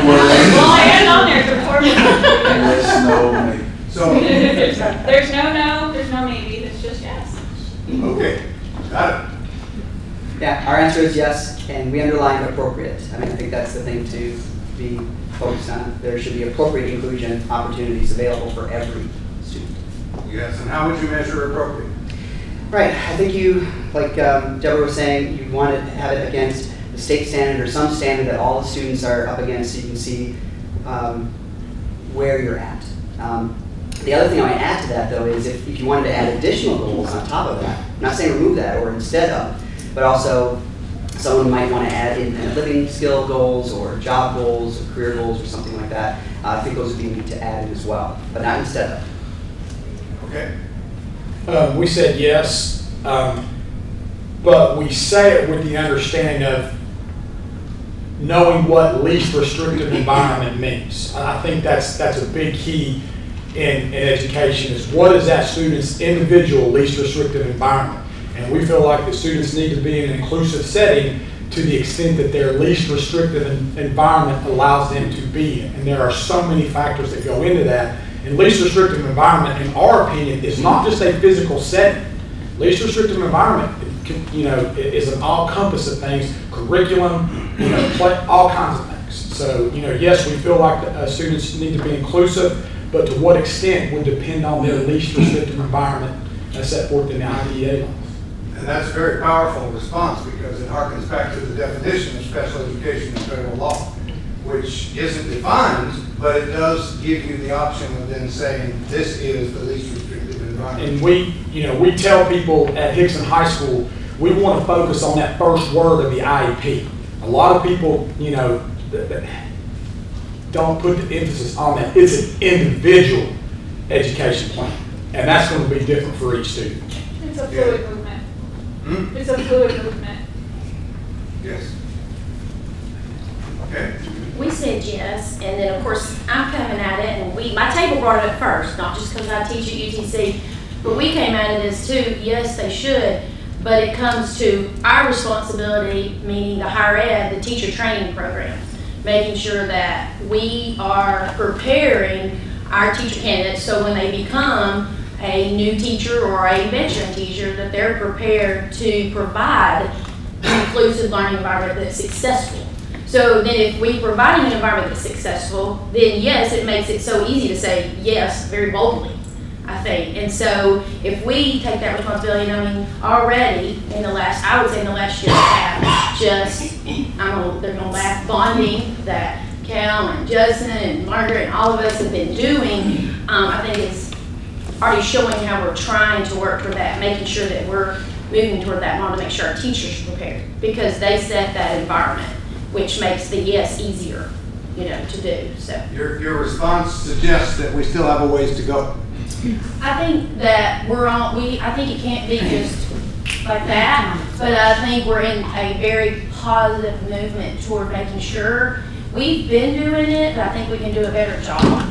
[SPEAKER 10] Well, I had it on there to report it.
[SPEAKER 11] Yes, no, maybe.
[SPEAKER 2] So,
[SPEAKER 10] There's no, there's no maybe, it's just yes.
[SPEAKER 2] okay, got it.
[SPEAKER 8] Yeah, our answer is yes, and we underline appropriate. I mean, I think that's the thing to be focused on. There should be appropriate inclusion opportunities available for every student.
[SPEAKER 2] Yes, and how would you measure appropriate?
[SPEAKER 8] Right, I think you, like Deborah was saying, you want to have it against the state standard or some standard that all the students are up against so you can see where you're at. The other thing I might add to that, though, is if you wanted to add additional goals on top of that, I'm not saying remove that or instead of, but also someone might want to add in living skill goals or job goals or career goals or something like that. I think those would be neat to add in as well, but not instead of.
[SPEAKER 2] Okay.
[SPEAKER 9] We said yes, but we say it with the understanding of knowing what least restrictive environment means. I think that's a big key in education is what is that student's individual least restrictive environment. And we feel like the students need to be in an inclusive setting to the extent that their least restrictive environment allows them to be in. And there are so many factors that go into that. And least restrictive environment, in our opinion, is not just a physical setting. Least restrictive environment, is an all-compass of things, curriculum, all kinds of things. So, yes, we feel like students need to be inclusive, but to what extent would depend on their least restrictive environment as set forth in the IDEA.
[SPEAKER 2] And that's a very powerful response because it harkens back to the definition of special education in federal law, which isn't defined, but it does give you the option of then saying this is the least restrictive environment.
[SPEAKER 9] And we tell people at Hickson High School, we want to focus on that first word of the IEP. A lot of people, don't put the emphasis on that. It's an individual education plan, and that's going to be different for each student.
[SPEAKER 10] It's a fluid movement. It's a fluid movement.
[SPEAKER 2] Yes. Okay.
[SPEAKER 12] We said yes, and then of course I'm coming at it, and my table brought it up first, not just because I teach at UTC, but we came at it as too, yes, they should, but it comes to our responsibility, meaning the higher ed, the teacher training programs, making sure that we are preparing our teacher candidates so when they become a new teacher or a veteran teacher, that they're prepared to provide an inclusive learning environment that's successful. So then if we provide an environment that's successful, then yes, it makes it so easy to say yes very boldly, I think. And so if we take that responsibility, already in the last, I would say in the last year and a half, they're gonna laugh, bonding that Cal and Justin and Margaret and all of us have been doing, I think it's already showing how we're trying to work toward that, making sure that we're moving toward that model to make sure our teachers are prepared because they set that environment, which makes the yes easier, to do. So
[SPEAKER 2] Your response suggests that we still have a ways to go.
[SPEAKER 12] I think that I think it can't be just like that, but I think we're in a very positive movement toward making sure we've been doing it, but I think we can do a better job.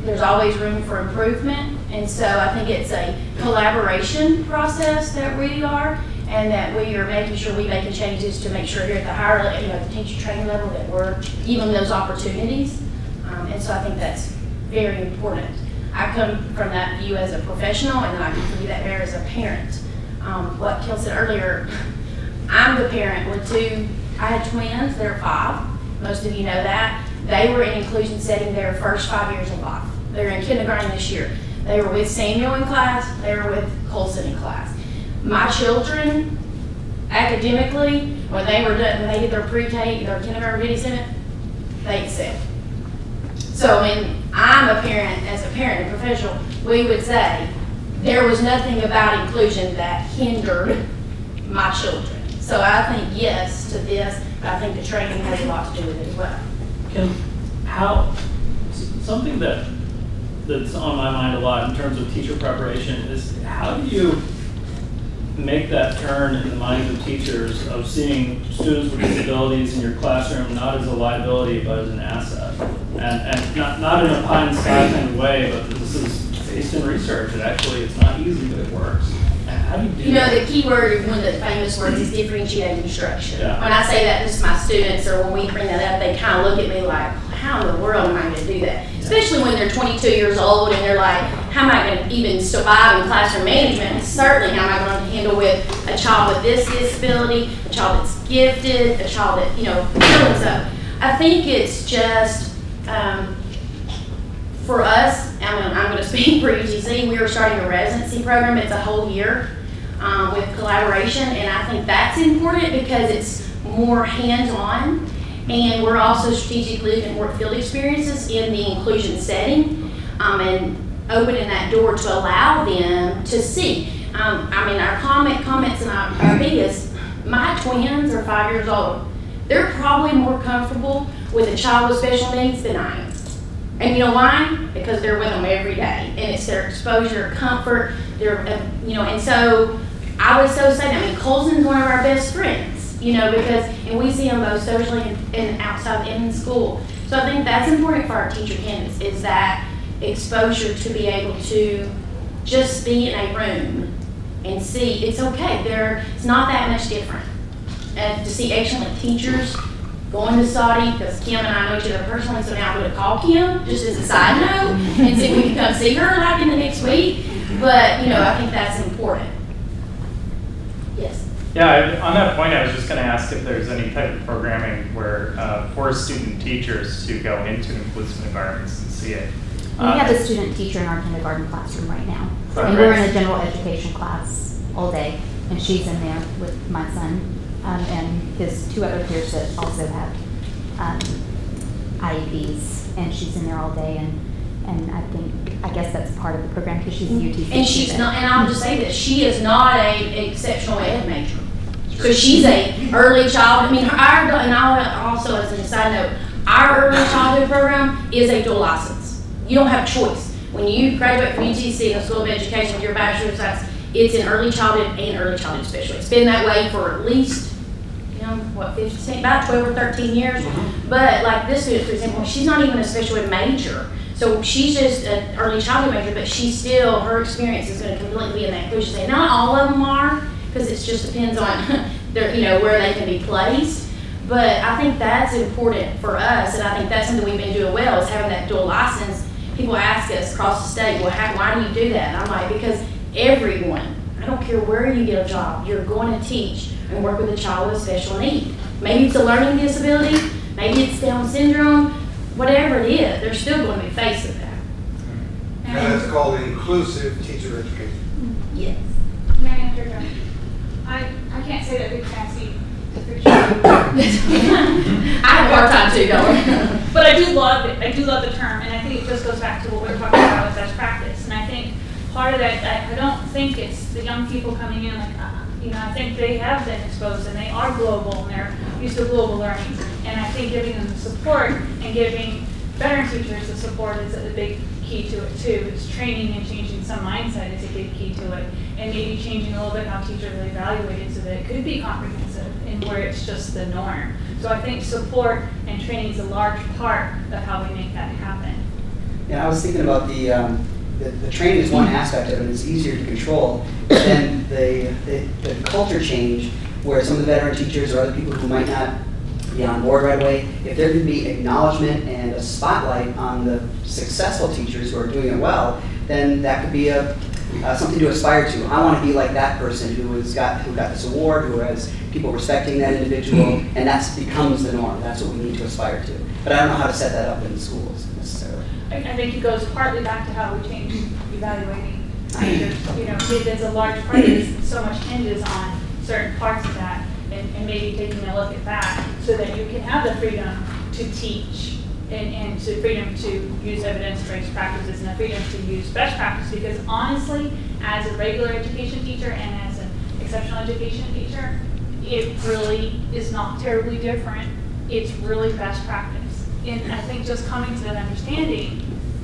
[SPEAKER 12] There's always room for improvement, and so I think it's a collaboration process that we are, and that we are making sure we're making changes to make sure here at the higher level, the teacher training level, that we're giving those opportunities. And so I think that's very important. I come from that view as a professional, and then I can view that there as a parent. What Kel said earlier, I'm the parent with two, I had twins, they're 5. Most of you know that. They were in inclusion setting their first 5 years of life. They're in kindergarten this year. They were with Samuel in class, they were with Colson in class. My children, academically, when they were done, when they did their pre-K, their kindergarten ready center, they excelled. So when I'm a parent, as a parent and professional, we would say there was nothing about inclusion that hindered my children. So I think yes to this, but I think the training has a lot to do with it as well.
[SPEAKER 4] Something that's on my mind a lot in terms of teacher preparation is how do you make that turn in the minds of teachers of seeing students with disabilities in your classroom not as a liability but as an asset, and not in a pie in the sky kind of way, but this is based in research. It actually, it's not easy, but it works. How do you do that?
[SPEAKER 12] The key word, one of the famous words, is differentiated instruction.
[SPEAKER 4] Yeah.
[SPEAKER 12] When I say that to my students, or when we bring that up, they kind of look at me like, how in the world am I going to do that? Yeah. Especially when they're 22 years old and they're like, how am I going to even survive in classroom management? And certainly, how am I going to handle with a child with this disability, a child that's gifted, a child that, so I think it's just, for us, I'm going to speak for UTC, we are starting a residency program. It's a whole year with collaboration, and I think that's important because it's more hands-on, and we're also strategically looking at more field experiences in the inclusion setting and opening that door to allow them to see. Our comments in our videos, my twins are 5 years old. They're probably more comfortable with a child with special needs than I am. And you know why? Because they're with them every day, and it's their exposure, comfort, and so I would so say that. Colson's one of our best friends, and we see them both socially and outside and in school. So I think that's important for our teacher candidates, is that exposure to be able to just be in a room and see it's okay. It's not that much different. And to see excellent teachers going to Saudi, because Kim and I know each other personally, so now I'm going to call Kim, just as a side note, and see if we can come see her like in the next week. But, I think that's important. Yes?
[SPEAKER 13] Yeah, on that point, I was just going to ask if there's any type of programming where for student teachers to go into inclusive environments and see it.
[SPEAKER 14] We have a student teacher in our kindergarten classroom right now.
[SPEAKER 13] Oh,
[SPEAKER 14] and
[SPEAKER 13] great.
[SPEAKER 14] we're in a general education class all day, and she's in there with my son. And his 2 other peers that also have IEPs, and she's in there all day, and I guess that's part of the program because she's a UTC
[SPEAKER 12] And she's not, and I'll just say this, she is not an exceptional ed major. So she's a early child, and I'll also, as a side note, our early childhood program is a dual license. You don't have a choice. When you graduate from UTC, the School of Education, with your bachelor's of science, it's in early childhood and early childhood special. It's been that way for at least, about 12 or 13 years. But like this student, for example, she's not even a special ed major. So she's just an early childhood major, but her experience is going to completely be in that inclusion setting. Not all of them are, because it just depends on where they can be placed. But I think that's important for us, and I think that's something we've been doing well, is having that dual license. People ask us across the state, well, why do you do that? And I'm like, because everyone, I don't care where you get a job, you're going to teach and work with a child with special need. Maybe it's a learning disability, maybe it's Down syndrome, whatever it is, they're still going to be faced with that.
[SPEAKER 2] And that's called inclusive teacher education.
[SPEAKER 12] Yes.
[SPEAKER 10] I can't say that big fancy picture.
[SPEAKER 12] I have a hard time too, don't I?
[SPEAKER 10] But I do love it. I do love the term, and I think it just goes back to what we were talking about with best practice. And I think part of that, I don't think it's the young people coming in I think they have been exposed and they are global and they're used to global learning. And I think giving them the support and giving veteran teachers the support is a big key to it too. It's training and changing some mindset is a big key to it. And maybe changing a little bit how teachers are evaluated so that it could be comprehensive and where it's just the norm. So I think support and training is a large part of how we make that happen.
[SPEAKER 8] Yeah, I was thinking about the training is one aspect of it, it's easier to control, but then the culture change where some of the veteran teachers or other people who might not be on board right away, if there can be acknowledgement and a spotlight on the successful teachers who are doing it well, then that could be a something to aspire to. I want to be like that person who got this award, who has people respecting that individual, and that becomes the norm. That's what we need to aspire to. But I don't know how to set that up in the schools necessarily.
[SPEAKER 10] I think it goes partly back to how we change evaluating teachers. You know, there's a large part of this, so much hinges on certain parts of that, and maybe taking a look at that so that you can have the freedom to teach and the freedom to use evidence-based practices and the freedom to use best practice, because honestly, as a regular education teacher and as an exceptional education teacher, it really is not terribly different. It's really best practice. And I think just coming to that understanding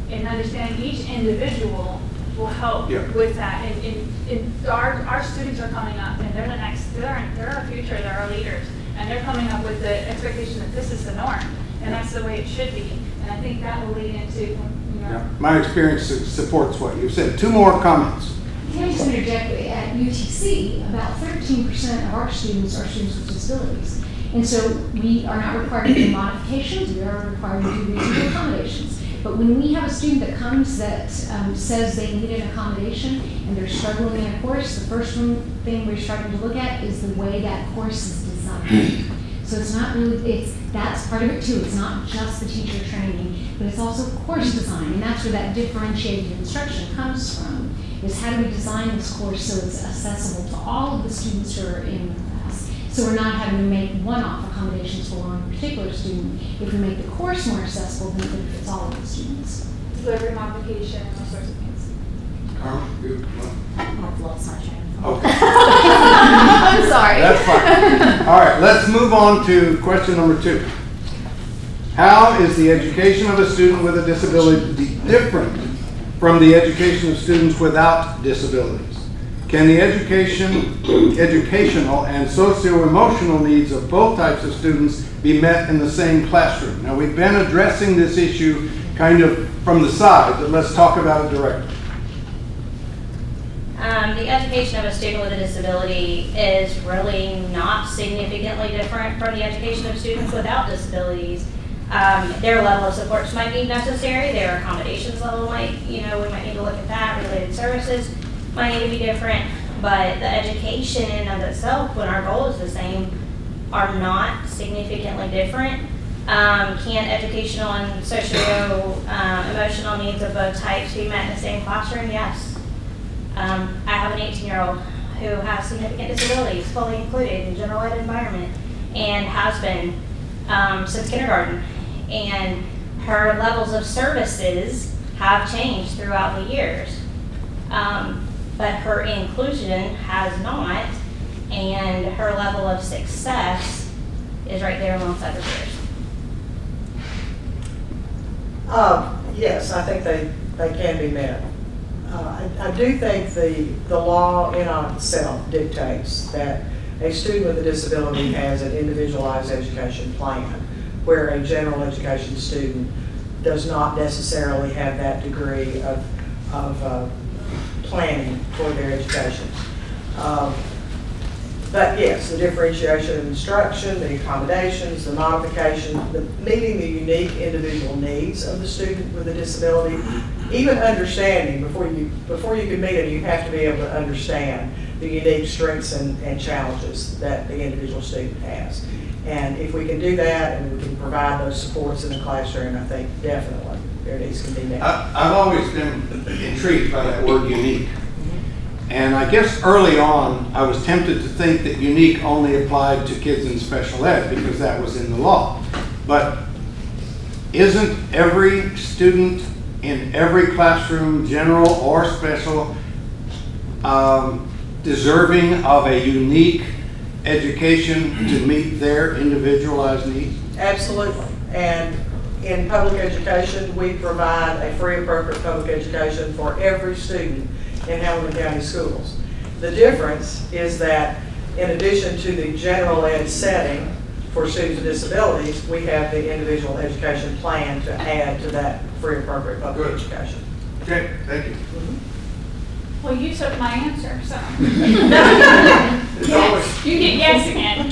[SPEAKER 10] and understanding each individual will help with that. And our students are coming up, and they're the next, they're our future, they're our leaders, and they're coming up with the expectation that this is the norm, and that's the way it should be. And I think that will lead into, you know.
[SPEAKER 2] Yeah. My experience supports what you've said. 2 more comments.
[SPEAKER 6] Can I just interject? At UTC, about 13% of our students are students with disabilities. And so we are not required to do modifications, we are required to do reasonable accommodations. But when we have a student that comes that says they need an accommodation and they're struggling in a course, the first thing we're starting to look at is the way that course is designed. So it's not really, that's part of it too. It's not just the teacher training, but it's also course design. And that's where that differentiated instruction comes from, is how do we design this course so it's accessible to all of the students who are in the class. So we're not having to make one-off accommodations for one particular student. If we make the course more accessible, then it benefits all of the students.
[SPEAKER 10] Delivery modification and those sorts of things.
[SPEAKER 2] Carmen, you want?
[SPEAKER 14] I've lost my train of thought.
[SPEAKER 2] Okay.
[SPEAKER 14] I'm sorry.
[SPEAKER 2] That's fine. All right, let's move on to question number 2. How is the education of a student with a disability different from the education of students without disabilities? Can the educational and socio-emotional needs of both types of students be met in the same classroom? Now, we've been addressing this issue kind of from the side, but let's talk about it directly.
[SPEAKER 7] The education of a student with a disability is really not significantly different from the education of students without disabilities. Their level of supports might be necessary, their accommodations level might, we might need to look at that, related services might need to be different, but the education in and of itself, when our goal is the same, are not significantly different. Can educational and socio-emotional needs of both types be met in the same classroom? Yes. I have an 18-year-old who has significant disabilities, fully included in general ed environment, and has been since kindergarten. And her levels of services have changed throughout the years. But her inclusion has not, and her level of success is right there amongst other peers.
[SPEAKER 5] Yes, I think they can be met. I do think the law in on itself dictates that a student with a disability has an individualized education plan, where a general education student does not necessarily have that degree of planning for their education. But yes, the differentiation of instruction, the accommodations, the modification, meeting the unique individual needs of the student with a disability, even understanding, before you can meet it, you have to be able to understand the unique strengths and challenges that the individual student has. And if we can do that and we can provide those supports in the classroom, I think definitely their needs can be met.
[SPEAKER 2] I've always been intrigued by that word unique. And I guess early on, I was tempted to think that unique only applied to kids in special ed because that was in the law. But isn't every student in every classroom, general or special, deserving of a unique education to meet their individualized needs?
[SPEAKER 5] Absolutely. And in public education, we provide a free appropriate public education for every student in Hamilton County schools. The difference is that in addition to the general ed setting for students with disabilities, we have the individual education plan to add to that free appropriate public education.
[SPEAKER 2] Okay, thank you.
[SPEAKER 10] Well, you took my answer, so. Yes, you get yes again.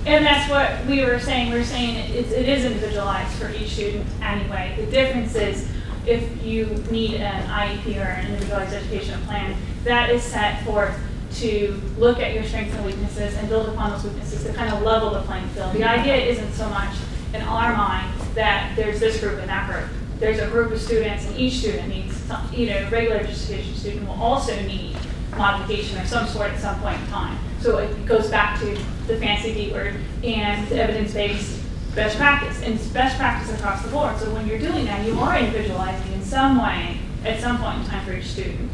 [SPEAKER 10] And that's what we were saying. We were saying it is individualized for each student anyway. The difference is if you need an IEP or an individualized education plan, that is set forth to look at your strengths and weaknesses and build upon those weaknesses to kind of level the playing field. The idea isn't so much in our mind that there's this group and that group. There's a group of students, and each student needs some, regular education student will also need modification of some sort at some point in time. So it goes back to the fancy D word and the evidence-based best practice, and it's best practice across the board. So when you're doing that, you are individualizing in some way at some point in time for each student.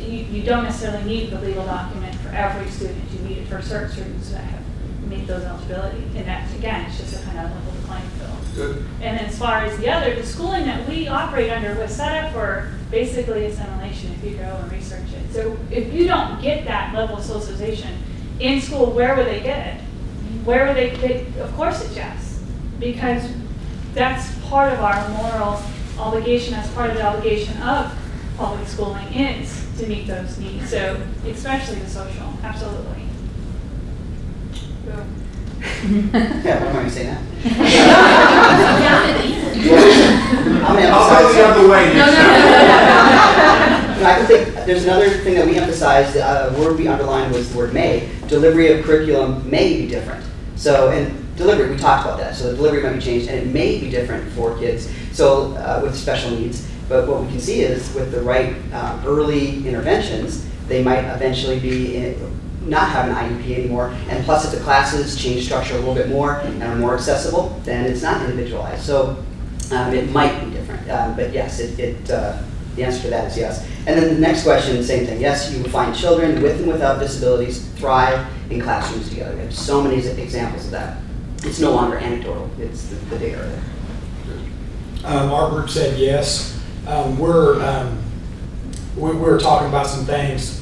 [SPEAKER 10] You don't necessarily need the legal document for every student. You need it for certain students that have meet those eligibility. And that, again, it's just a kind of level the playing field.
[SPEAKER 2] Good.
[SPEAKER 10] And then as far as the schooling that we operate under was set up for basically assimilation if you go and research it. So if you don't get that level of socialization in school, where would they get it? Where would they of course it's yes. Because that's part of our moral obligation, that's part of the obligation of public schooling is to meet those needs. So especially the social, absolutely.
[SPEAKER 8] Yeah, what am I going to say now?
[SPEAKER 2] I'll go the other way.
[SPEAKER 8] No, I think there's another thing that we emphasized, the word we underlined was the word may. Delivery of curriculum may be different. So, and delivery, we talked about that. So the delivery might be changed, and it may be different for kids so with special needs. But what we can see is with the right early interventions, they might eventually be not have an IEP anymore, and plus if the classes change structure a little bit more and are more accessible, then it's not individualized. So it might be different, but yes, the answer to that is yes. And then the next question, same thing. Yes, you will find children with and without disabilities thrive in classrooms together. We have so many examples of that. It's no longer anecdotal, it's the data are there.
[SPEAKER 9] Our group said yes. We're talking about some things,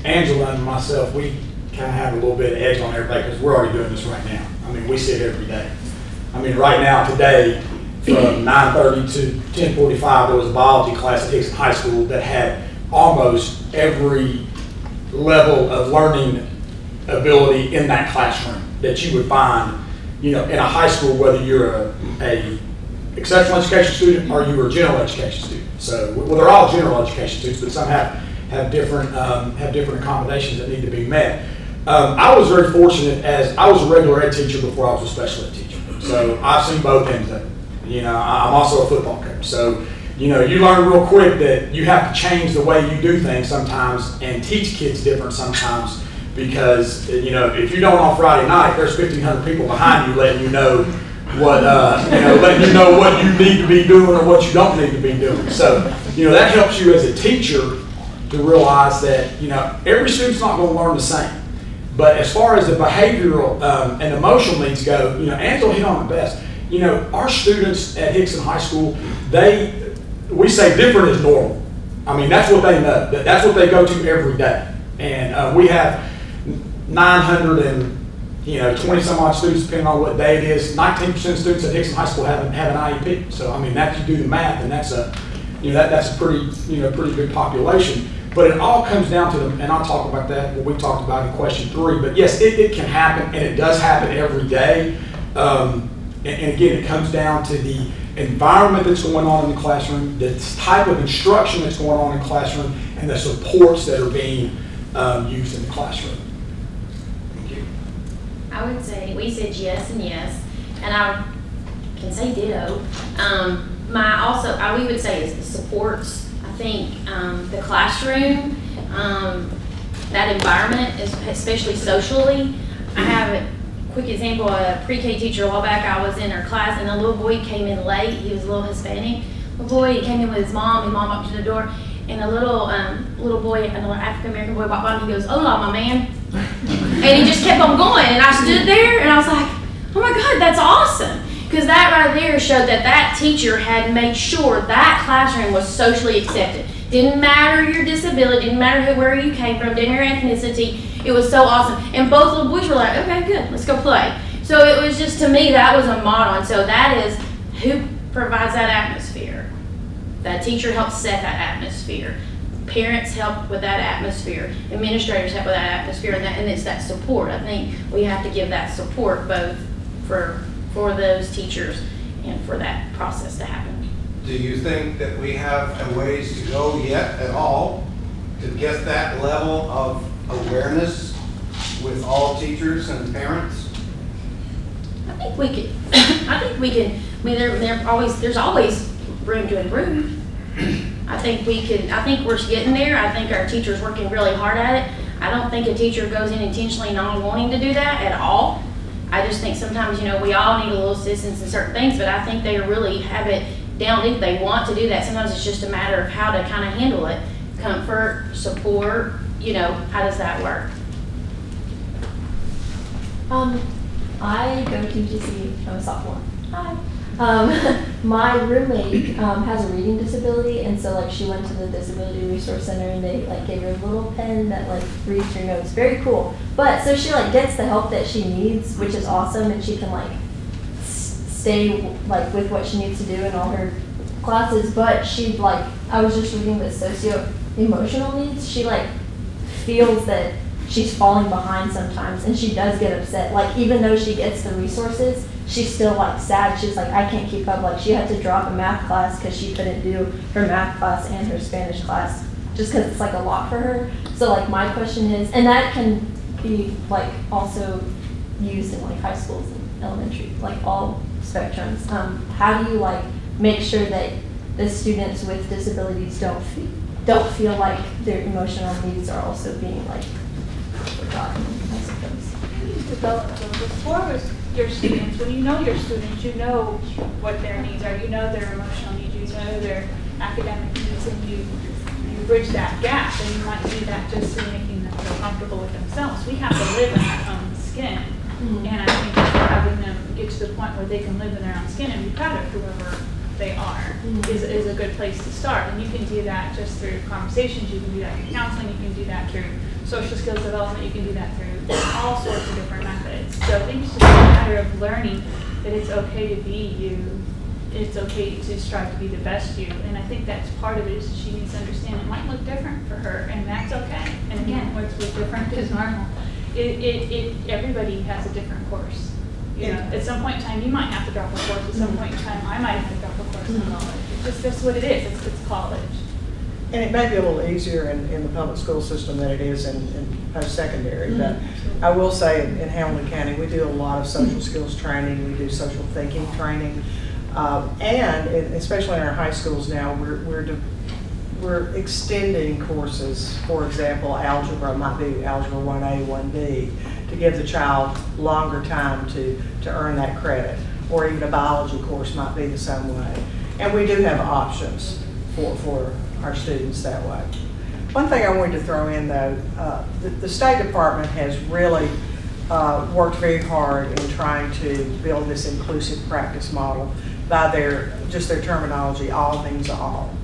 [SPEAKER 9] Angela and myself, we kind of have a little bit of edge on everybody because we're already doing this right now. I mean, we see it every day. I mean, right now, today, from 9:30 to 10:45, there was a biology class at Hickson High School that had almost every level of learning ability in that classroom that you would find, in a high school, whether you're a exceptional education student or you're a general education student. So, well, they're all general education students, but some have different accommodations that need to be met. I was very fortunate as I was a regular ed teacher before I was a special ed teacher. So I've seen both ends of it. I'm also a football coach. So, you learn real quick that you have to change the way you do things sometimes and teach kids different sometimes because, if you don't on Friday night, there's 1,500 people behind you letting you know what, what you need to be doing or what you don't need to be doing. So, that helps you as a teacher to realize that, every student's not going to learn the same. But as far as the behavioral and emotional needs go, Angela hit on the best. Our students at Hickson High School, we say different is normal. I mean, that's what they know. That's what they go to every day. And we have 920 some odd students, depending on what day it is. 19% of students at Hickson High School have an IEP. So, I mean, that you do the math, and that's a pretty big population. But it all comes down to and I'll talk about that, what we talked about in question 3. But yes, it can happen, and it does happen every day. And again, it comes down to the environment that's going on in the classroom, the type of instruction that's going on in the classroom, and the supports that are being used in the classroom. Thank you.
[SPEAKER 12] I would say we said yes and yes, and I can say ditto. We would say is the supports. I think the classroom, that environment, especially socially. I have a quick example. A pre-K teacher a while back, I was in her class, and a little boy came in late. He was a little Hispanic. Little boy, he came in with his mom. His mom walked to the door, and a little boy, another African-American boy, walked by, and he goes, "Hola, my man." And he just kept on going, and I stood there, and I was like, "Oh my God, that's awesome." Because that right there showed that teacher had made sure that classroom was socially accepted. Didn't matter your disability, didn't matter where you came from, didn't matter your ethnicity. It was so awesome. And both little boys were like, okay, good, let's go play. So it was just, to me, that was a model. And so that is who provides that atmosphere. That teacher helps set that atmosphere. Parents help with that atmosphere. Administrators help with that atmosphere. And it's that support. I think we have to give that support both for those teachers and for that process to happen.
[SPEAKER 2] Do you think that we have a ways to go yet at all to get that level of awareness with all teachers and parents?
[SPEAKER 12] I think we can. I mean, there's always room to improve. I think we're getting there. I think our teacher's working really hard at it. I don't think a teacher goes in intentionally not wanting to do that at all. I just think sometimes, we all need a little assistance in certain things, but I think they really have it down deep. They want to do that. Sometimes it's just a matter of how to kind of handle it. Comfort, support, how does that work?
[SPEAKER 15] I go to UTC, I'm a sophomore. Hi. My roommate has a reading disability, and so she went to the Disability Resource Center, and they gave her a little pen that reads your notes. Very cool. But so she gets the help that she needs, which is awesome, and she can stay with what she needs to do in all her classes. But she I was just reading the socio-emotional needs. She feels that she's falling behind sometimes, and she does get upset. Even though she gets the resources, she's still sad. She's I can't keep up. She had to drop a math class because she couldn't do her math class and her Spanish class just because it's a lot for her. So my question is, and that can be also used in high schools and elementary, all spectrums. How do you make sure that the students with disabilities don't feel like their emotional needs are also being forgotten, I suppose?
[SPEAKER 10] You develop those rapport with your students. When you know your students, you know what their needs are, you know their emotional needs, you know their academic needs, and you bridge that gap. And you might do that just through making them feel comfortable with themselves. We have to live in our own skin. Mm-hmm. And I think having them get to the point where they can live in their own skin and be proud of whoever they are is a good place to start. And you can do that just through conversations, you can do that through counseling, you can do that through social skills development, you can do that through all sorts of different methods. So I think it's just a matter of learning that it's okay to be you, it's okay to strive to be the best you. And I think that's part of it, is she needs to understand it might look different for her, and that's okay. And again, what's different is normal. Everybody has a different course. At some point in time, you might have to drop a course. At some point in time, I might have to drop a course in college. It's just what it is. It's college.
[SPEAKER 5] And it may be a little easier in the public school system than it is in post-secondary. But I will say in Hamilton County, we do a lot of social skills training. We do social thinking training. And especially in our high schools now, we're extending courses. For example, algebra might be algebra 1A, 1B, to give the child longer time to earn that credit. Or even a biology course might be the same way. And we do have options for our students that way. One thing I wanted to throw in though, the State Department has really worked very hard in trying to build this inclusive practice model by their terminology, all means all.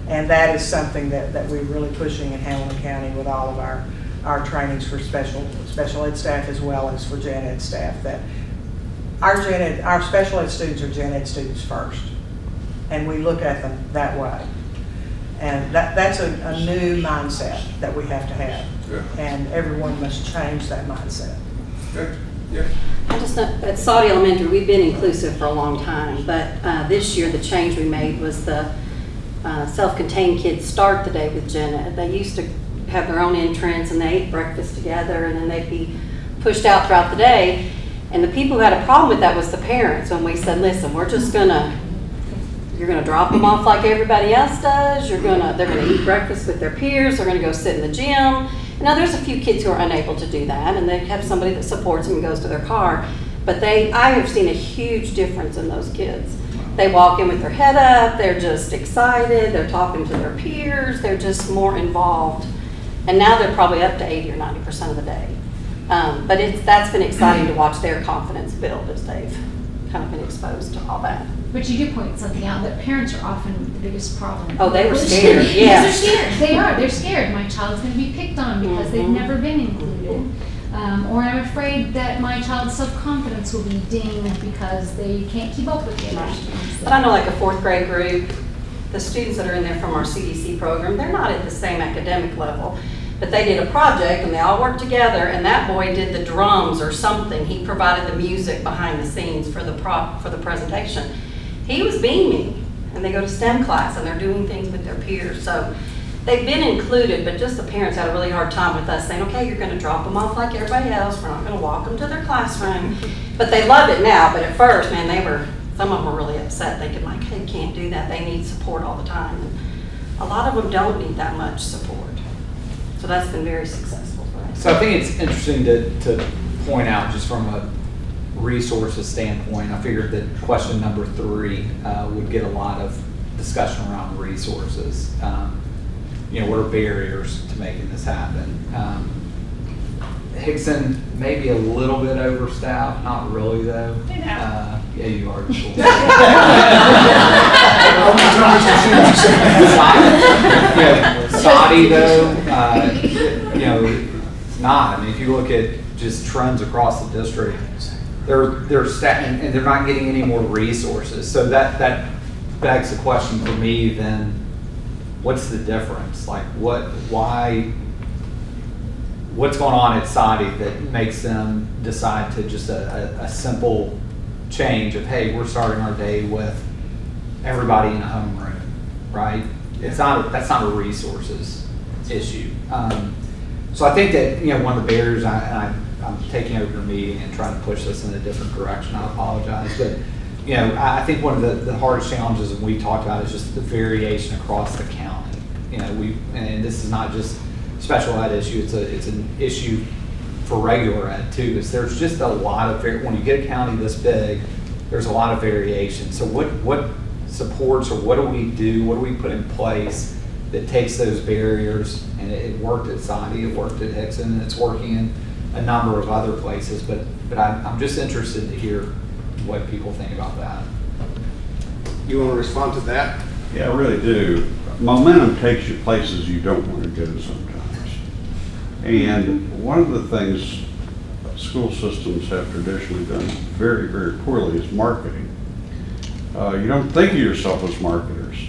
[SPEAKER 5] And that is something that we're really pushing in Hamilton County with all of our trainings for special ed staff as well as for gen ed staff, that our special ed students are gen ed students first. And we look at them that way. And that's a new mindset that we have to have. Yeah. And everyone must change that mindset.
[SPEAKER 2] Okay. Yeah.
[SPEAKER 16] I just know at Saudi Elementary, we've been inclusive for a long time, but this year the change we made was the self-contained kids start the day with gen ed. They used to have their own entrance and they ate breakfast together, and then they'd be pushed out throughout the day. And the people who had a problem with that was the parents. When we said, listen, you're gonna drop them off like everybody else does. They're gonna eat breakfast with their peers. They're gonna go sit in the gym. Now there's a few kids who are unable to do that, and they have somebody that supports them and goes to their car. But I have seen a huge difference in those kids. They walk in with their head up. They're just excited. They're talking to their peers. They're just more involved. And now they're probably up to 80 or 90% of the day. But that's been exciting to watch their confidence build as they've kind of been exposed to all that.
[SPEAKER 6] But you do point something out, that parents are often the biggest problem.
[SPEAKER 16] Oh, they were scared, yeah.
[SPEAKER 6] They're scared. They are. They're scared. My child's going to be picked on because they've never been included. Or I'm afraid that my child's self-confidence will be dinged because they can't keep up with the other students.
[SPEAKER 16] But I know like a 4th grade group, the students that are in there from our CDC program, they're not at the same academic level. But they did a project and they all worked together, and that boy did the drums or something. He provided the music behind the scenes for the presentation. He was beaming. and they go to STEM class, and they're doing things with their peers. So they've been included, but just the parents had a really hard time with us saying, okay, you're going to drop them off like everybody else. We're not going to walk them to their classroom. But they love it now. But at first, man, some of them were really upset. They like, hey, can't do that. They need support all the time. And a lot of them don't need that much support. So that's been very successful for us.
[SPEAKER 3] So I think it's interesting to point out, just from a resources standpoint, I figured that question number 3 would get a lot of discussion around resources. What are barriers to making this happen? Hickson may be a little bit overstaffed, not really though. Yeah, you are. Saudi though, it's not. I mean, if you look at just trends across the district, they're staffing and they're not getting any more resources. So that begs the question for me then, what's the difference? Like what's going on at Saudi that makes them decide to just a simple change of, hey, we're starting our day with everybody in a homeroom, right? That's not a resources issue. So I think that, one of the barriers, I'm taking over your meeting and trying to push this in a different direction, I apologize, but I think one of the hardest challenges that we talked about is just the variation across the county. And this is not just special ed issue, it's an issue for regular ed too, is there's just a lot of, when you get a county this big, there's a lot of variation. So what supports, or what do we put in place that takes those barriers? And it worked at Saudi, it worked at Hickson, and it's working in a number of other places, but I'm just interested to hear what people think about that.
[SPEAKER 2] You want to respond to that?
[SPEAKER 17] Yeah, I really do. Momentum takes you places you don't want to go sometimes. And one of the things school systems have traditionally done very, very poorly is marketing. You don't think of yourself as marketers.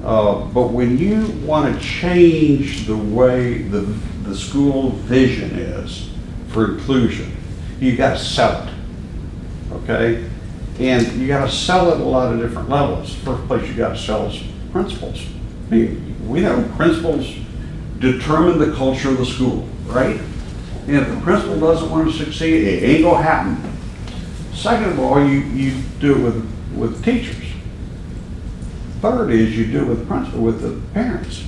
[SPEAKER 17] But when you want to change the way the school vision is for inclusion, you got to sell it, okay? And you got to sell it at a lot of different levels. First place you got to sell is principals. I mean, we know principals determine the culture of the school, right? And if the principal doesn't want to succeed, it ain't gonna happen. Second of all, you do it with teachers. Third is you do it with the principal, with the parents,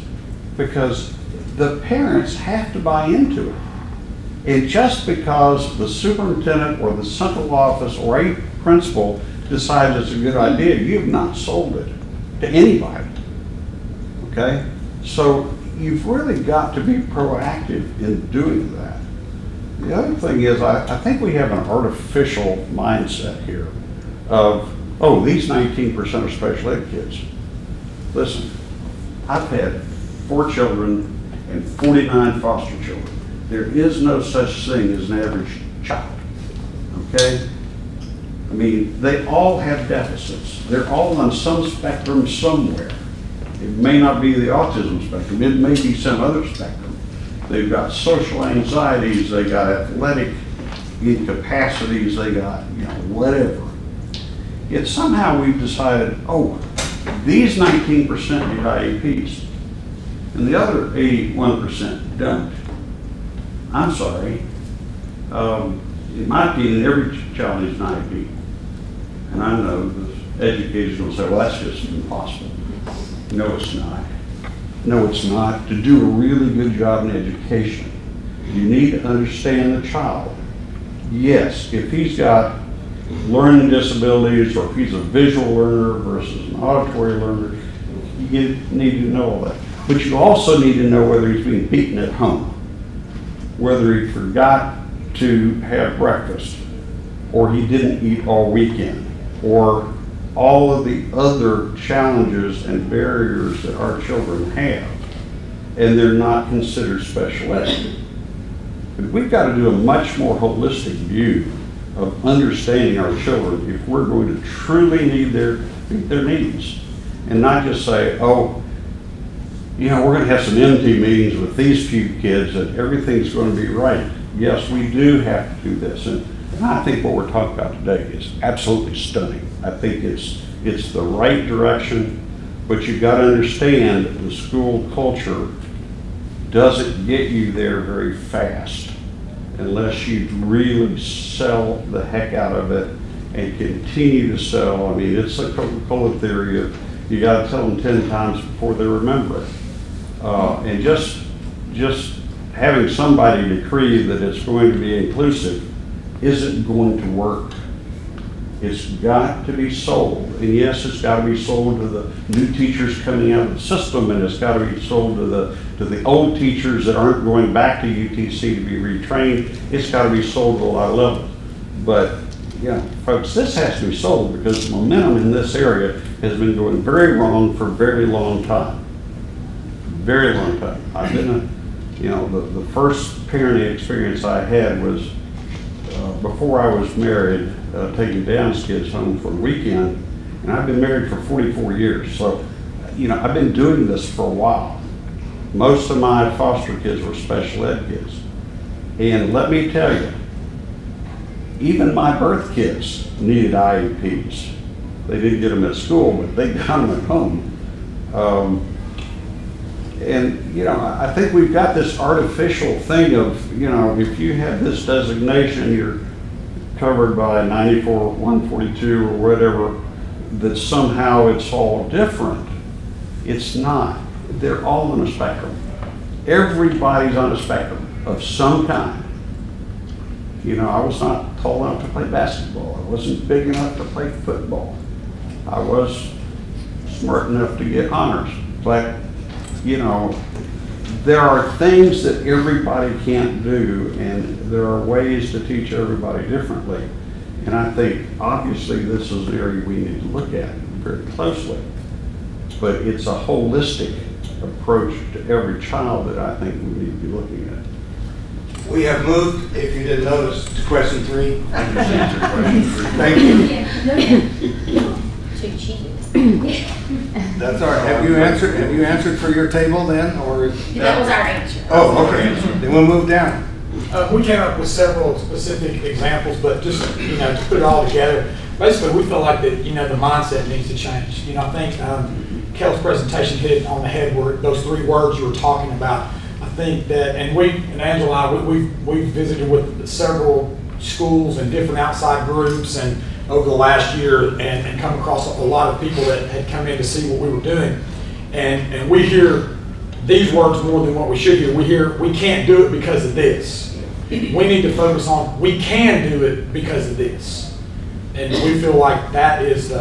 [SPEAKER 17] because the parents have to buy into it. And just because the superintendent or the central office or a principal decides it's a good idea, you have not sold it to anybody, okay? So you've really got to be proactive in doing that. The other thing is, I think we have an artificial mindset here of, oh, these 19% are special ed kids. Listen, I've had 4 children and 49 foster children. There is no such thing as an average child, okay? I mean, they all have deficits. They're all on some spectrum somewhere. It may not be the autism spectrum, it may be some other spectrum. They've got social anxieties, they got athletic incapacities, they got, whatever. Yet somehow we've decided, oh, these 19% need IEPs, and the other 81% don't. I'm sorry. In my opinion, every child needs an IEP. And I know the educators will say, well, that's just impossible. No, it's not. No, it's not. To do a really good job in education, you need to understand the child. Yes, if he's got learning disabilities, or if he's a visual learner versus an auditory learner, you need to know all that. But you also need to know whether he's being beaten at home, whether he forgot to have breakfast, or he didn't eat all weekend, or all of the other challenges and barriers that our children have, and they're not considered special ed. But we've got to do a much more holistic view of understanding our children if we're going to truly meet their needs, and not just say, oh, we're going to have some MT meetings with these few kids and everything's going to be right. Yes, we do have to do this. And I think what we're talking about today is absolutely stunning. I think it's the right direction. But you've got to understand the school culture doesn't get you there very fast unless you really sell the heck out of it and continue to sell. I mean, it's a Coca-Cola theory of you got to tell them 10 times before they remember it. And just having somebody decree that it's going to be inclusive isn't going to work. It's got to be sold. And yes, it's got to be sold to the new teachers coming out of the system, and it's got to be sold to the old teachers that aren't going back to UTC to be retrained. It's got to be sold to a lot of levels. But, you know, folks, this has to be sold because the momentum in this area has been going very wrong for a very long time. Very long time. I've been the first parenting experience I had was before I was married, taking Dan's kids home for a weekend, and I've been married for 44 years. So, you know, I've been doing this for a while. Most of my foster kids were special ed kids. And let me tell you, even my birth kids needed IEPs. They didn't get them at school, but they got them at home. And, you know, I think we've got this artificial thing of, you know, if you have this designation, you're covered by 94, 142 or whatever, that somehow it's all different. It's not. They're all on a spectrum. Everybody's on a spectrum of some kind. You know, I was not tall enough to play basketball. I wasn't big enough to play football. I was smart enough to get honors. But, you know, there are things that everybody can't do, and there are ways to teach everybody differently. And I think, obviously, this is an area we need to look at very closely. But it's a holistic approach to every child that I think we need to be looking at.
[SPEAKER 2] We have moved, if you didn't notice, to question 3. Thank you. That's all right. Have you answered for your table then, or?
[SPEAKER 12] That was our answer.
[SPEAKER 2] Oh, okay. Then we'll move down.
[SPEAKER 9] We came up with several specific examples, but just, you know, to put it all together, basically we feel like that, you know, the mindset needs to change. You know, I think Kel's presentation hit it on the head where those 3 words you were talking about. I think that, and Angela and I, we've visited with several schools and different outside groups and over the last year and come across a lot of people that had come in to see what we were doing. And we hear these words more than what we should hear. We hear, we can't do it because of this. We need to focus on, we can do it because of this. And we feel like that is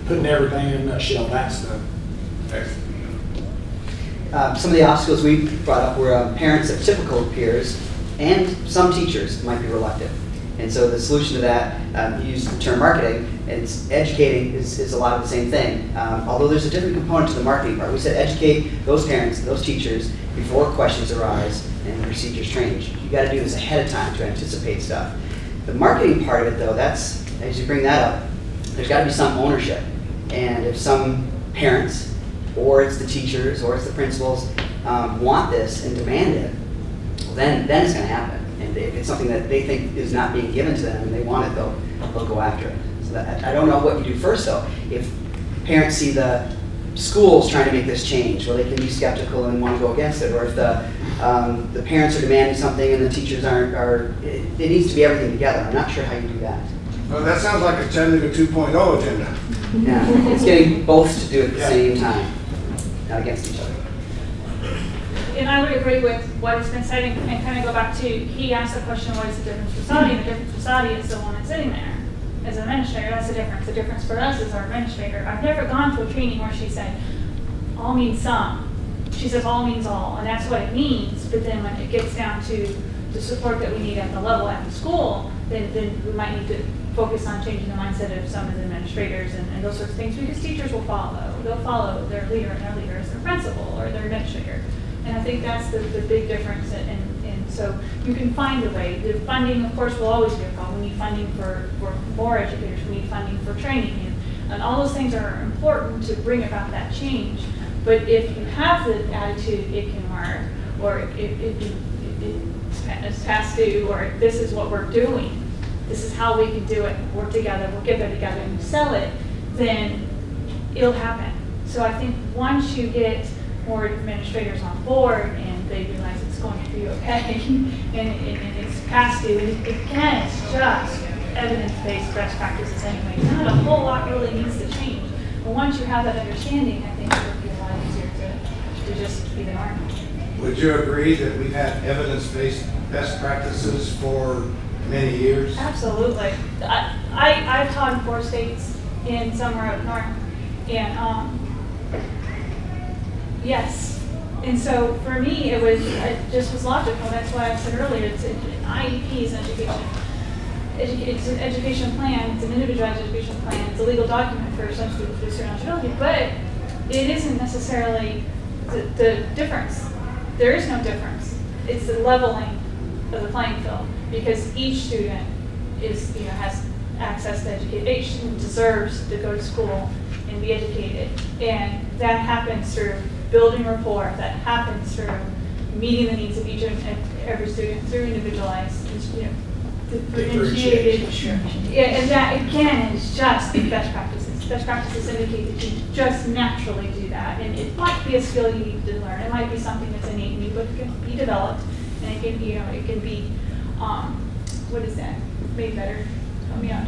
[SPEAKER 9] putting everything in a nutshell. That's the
[SPEAKER 2] Excellent.
[SPEAKER 8] Some of the obstacles we brought up were parents of typical peers and some teachers might be reluctant. And so the solution to that, you use the term marketing, and educating is a lot of the same thing. Although there's a different component to the marketing part. We said educate those parents, those teachers, before questions arise and the procedures change. You got to do this ahead of time to anticipate stuff. The marketing part of it though, that's, as you bring that up, there's got to be some ownership. And if some parents, or it's the teachers, or it's the principals, want this and demand it, well, then it's going to happen. And if it's something that they think is not being given to them and they want it, they'll go after it. So that, I don't know what you do first though. If parents see the schools trying to make this change, well, they can be skeptical and want to go against it. Or if the parents are demanding something and the teachers it needs to be everything together. I'm not sure how you do that.
[SPEAKER 2] Well, that sounds like a Chattanooga 2.0 agenda.
[SPEAKER 8] Yeah, it's getting both to do it at the same time, not against each other.
[SPEAKER 10] And I would agree with what has been said and kind of go back to, he asked the question, what is the difference for Saudi? And the difference for Saudi is the one that's sitting there as an administrator. That's the difference. The difference for us is our administrator. I've never gone to a training where she said, all means some. She says all means all, and that's what it means. But then when it gets down to the support that we need at the level at the school, then we might need to focus on changing the mindset of some of the administrators and those sorts of things, because teachers will follow. They'll follow their leader, and their leader is their principal or their administrator. And I think that's the big difference. And so you can find a way. The funding, of course, will always be a problem. We need funding for more educators. We need funding for training. And all those things are important to bring about that change. But if you have the attitude, it can work, or it's past due, or this is what we're doing, this is how we can do it, work together, we'll get there together and sell it, then it'll happen. So I think once you get more administrators on board and they realize it's going to be okay and it's past due, and again, it's just evidence-based best practices anyway. Not a whole lot really needs to change. But once you have that understanding, I think it would be a lot easier to just be the norm.
[SPEAKER 2] Would you agree that we've had evidence-based best practices for many years?
[SPEAKER 10] Absolutely. I've taught in 4 states and somewhere up north. And yes. And so for me, it just was logical. That's why I said earlier, it's an IEP is education. It's an education plan, it's an individualized education plan, it's a legal document for some students with a certain eligibility, but it isn't necessarily the difference. There is no difference. It's the leveling of the playing field, because each student is, has access to education. Each student deserves to go to school and be educated, and that happens through building rapport. That happens through meeting the needs of each and every student through individualized, differentiated. Yeah, and that again is just best practices. Best practices indicate that you just naturally do that, and it might be a skill you need to learn. It might be something that's innate in you, but it can be developed, and it can, it can be, what is that? Made better. Help me out.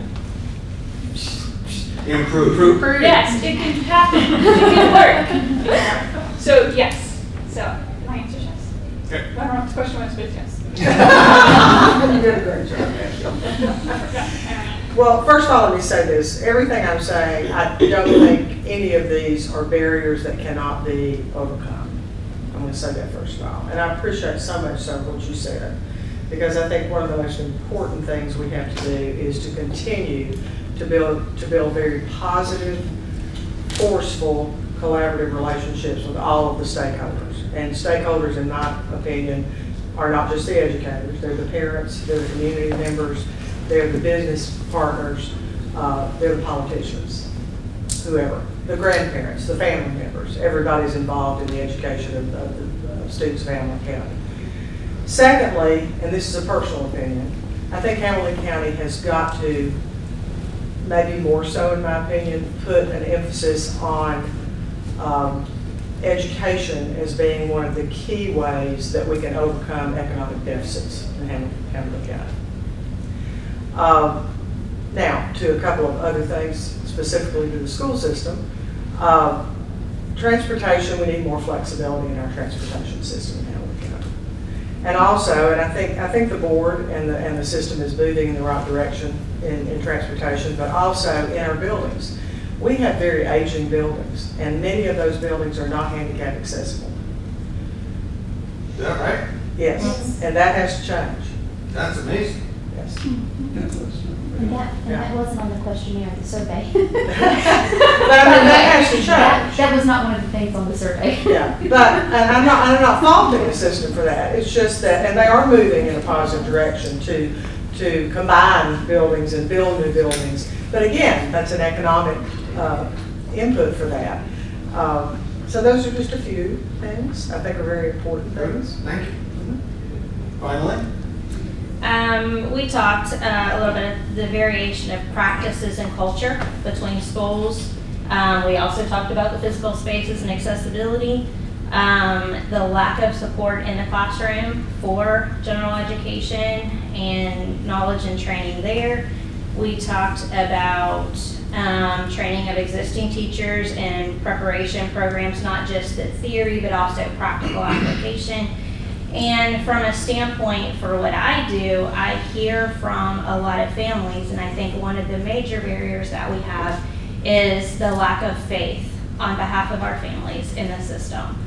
[SPEAKER 2] Improve.
[SPEAKER 10] Yes, it can happen. It can work. So yes. So my answer is yes.
[SPEAKER 2] Okay.
[SPEAKER 10] I don't know what the question was, but yes.
[SPEAKER 5] You did a great job. Well, first of all, let me say this. Everything I'm saying, I don't think any of these are barriers that cannot be overcome. I'm going to say that first of all. And I appreciate so much so what you said, because I think one of the most important things we have to do is to continue to build very positive, forceful, collaborative relationships with all of the stakeholders. And stakeholders, in my opinion, are not just the educators. They're the parents, they're the community members, they're the business partners, they're the politicians, whoever, the grandparents, the family members. Everybody's involved in the education of the students of Hamilton County. Secondly, and this is a personal opinion, I think Hamilton County has got to, maybe more so in my opinion, put an emphasis on education as being one of the key ways that we can overcome economic deficits in Hamilton County. Now, to a couple of other things, specifically to the school system. Transportation, we need more flexibility in our transportation system in Hamilton County. And also, and I think the board and the system is moving in the right direction in transportation, but also in our buildings. We have very aging buildings, and many of those buildings are not handicap accessible.
[SPEAKER 2] Is that right?
[SPEAKER 5] Yes, and that has to change.
[SPEAKER 2] That's amazing.
[SPEAKER 5] Yes.
[SPEAKER 14] And that wasn't on the questionnaire, the survey.
[SPEAKER 5] But I mean, that has to change.
[SPEAKER 14] That was not one of the things on the survey.
[SPEAKER 5] Yeah, and I'm not faulting the system for that. It's just that, and they are moving in a positive direction to combine buildings and build new buildings. But again, that's an economic input for that. So those are just a few things I think are very important things.
[SPEAKER 2] Thank you. Finally?
[SPEAKER 7] We talked a little bit of the variation of practices and culture between schools. We also talked about the physical spaces and accessibility, the lack of support in the classroom for general education and knowledge and training there. We talked about training of existing teachers and preparation programs, not just the theory, but also practical application. And from a standpoint for what I do, I hear from a lot of families, and I think one of the major barriers that we have is the lack of faith on behalf of our families in the system.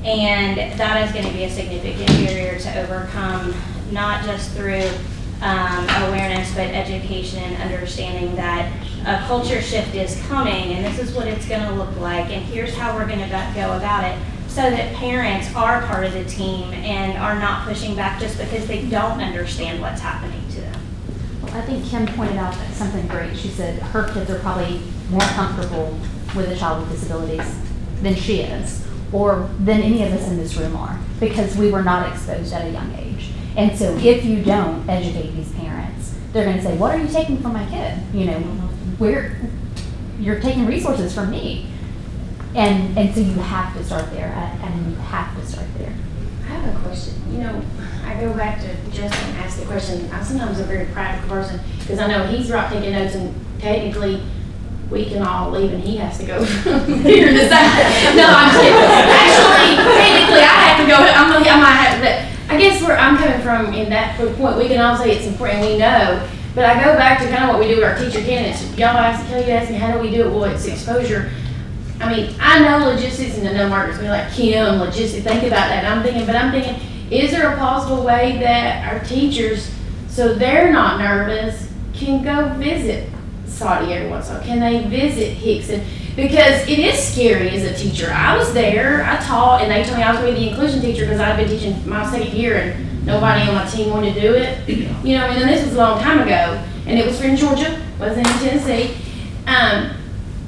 [SPEAKER 7] And that is going to be a significant barrier to overcome, not just through awareness, but education and understanding that a culture shift is coming, and this is what it's going to look like, and here's how we're going to go about it, so that parents are part of the team and are not pushing back just because they don't understand what's happening to them.
[SPEAKER 14] Well, I think Kim pointed out something great. She said her kids are probably more comfortable with a child with disabilities than she is, or than any of us in this room are, because we were not exposed at a young age. And so if you don't educate these parents, they're going to say, what are you taking from my kid? You know, you're taking resources from me. And so you have to start there, and you have to start there.
[SPEAKER 12] I have a question. You know, I go back to Justin and ask the question. I'm sometimes a very practical person because I know he's taking notes, and technically we can all leave and he has to go figure this out. No, I'm kidding. Actually, technically I have to go. I might have to. I guess where I'm coming from in that point, we can all say it's important, we know. But I go back to kind of what we do with our teacher candidates. Y'all ask me, how do we do it? Well, it's exposure. I mean, I know logistics, and I know Margaret's going to be like, Kim, logistics, think about that. And I'm thinking, is there a possible way that our teachers, so they're not nervous, can go visit Saudi every once in a while? Can they visit Hickson? Because it is scary as a teacher. I was there, I taught, and they told me I was going to be the inclusion teacher because I'd been teaching my second year and nobody on my team wanted to do it. You know, and this was a long time ago, and it was in Georgia, wasn't in Tennessee.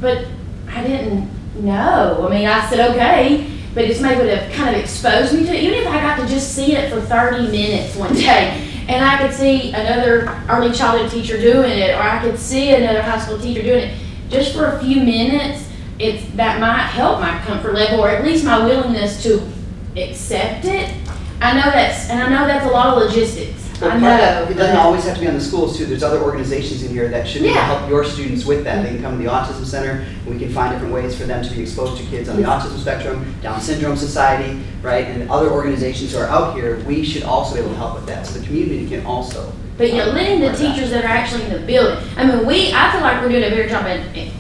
[SPEAKER 12] But I didn't know. I mean, I said, okay, but it's maybe would have kind of exposed me to it, even if I got to just see it for 30 minutes one day. And I could see another early childhood teacher doing it, or I could see another high school teacher doing it. Just for a few minutes, that might help my comfort level, or at least my willingness to accept it. I know that's a lot of logistics.
[SPEAKER 8] But
[SPEAKER 12] I know.
[SPEAKER 8] It doesn't always have to be on the schools too. There's other organizations in here that should be able to help your students with that. They can come to the Autism Center, and we can find different ways for them to be exposed to kids on the autism spectrum, Down Syndrome Society, right? And other organizations who are out here, we should also be able to help with that. So the community can also.
[SPEAKER 12] But you're letting the teachers that are actually in the building. I mean, I feel like we're doing a better job in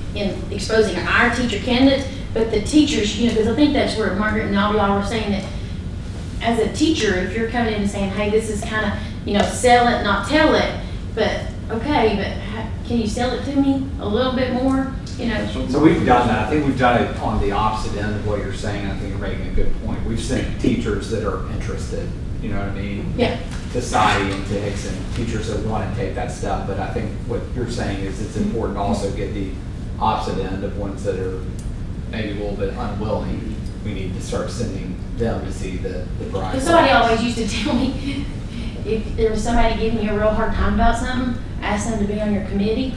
[SPEAKER 12] exposing our teacher candidates, but the teachers, you know, because I think that's where Margaret and all y'all were saying that as a teacher, if you're coming in and saying, hey, this is kind of, you know, sell it, not tell it, but okay, but can you sell it to me a little bit more? You know.
[SPEAKER 3] So we've done that. I think we've done it on the opposite end of what you're saying. I think you're making a good point. We've sent teachers that are interested, you know what I mean?
[SPEAKER 12] Yeah.
[SPEAKER 3] To Saudi and to Hickson, teachers that want to take that stuff. But I think what you're saying is it's important to also get the opposite end of ones that are maybe a little bit unwilling. We need to start sending them to see the bride.
[SPEAKER 12] Because somebody always used to tell me, if there was somebody giving you a real hard time about something, ask them to be on your committee.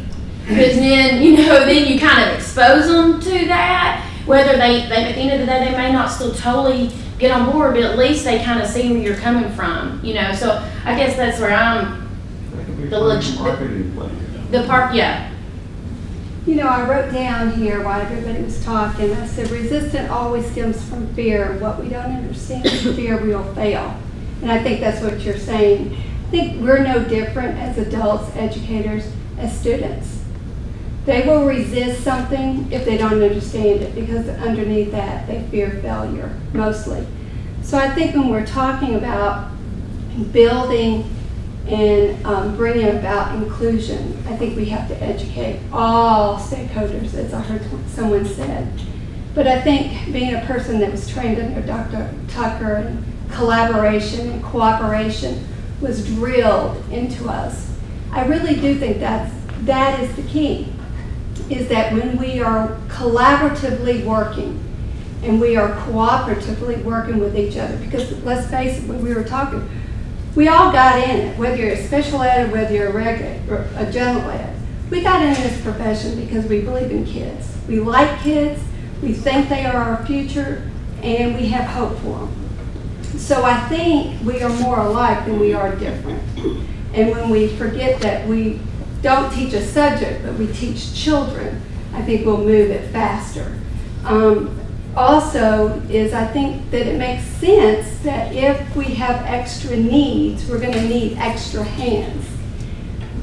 [SPEAKER 12] Because then, you know, then you kind of expose them to that. Whether they at the end of the day, they may not still totally get on board, but at least they kind of see where you're coming from, you know. So I guess that's where I'm, the part, yeah.
[SPEAKER 18] You know, I wrote down here while everybody was talking, I said, resistance always stems from fear. What we don't understand is fear we will fail. And I think that's what you're saying. I think we're no different as adults, educators, as students. They will resist something if they don't understand it, because underneath that, they fear failure, mostly. So I think when we're talking about building and bringing about inclusion, I think we have to educate all stakeholders, as I heard someone said. But I think being a person that was trained under Dr. Tucker, and collaboration and cooperation was drilled into us. I really do think that is the key, is that when we are collaboratively working and we are cooperatively working with each other, because let's face it, when we were talking, we all got in it, whether you're a special ed or whether you're a general ed. We got into this profession because we believe in kids. We like kids, we think they are our future, and we have hope for them. So I think we are more alike than we are different. And when we forget that we don't teach a subject, but we teach children, I think we'll move it faster. Also is I think that it makes sense that if we have extra needs, we're going to need extra hands.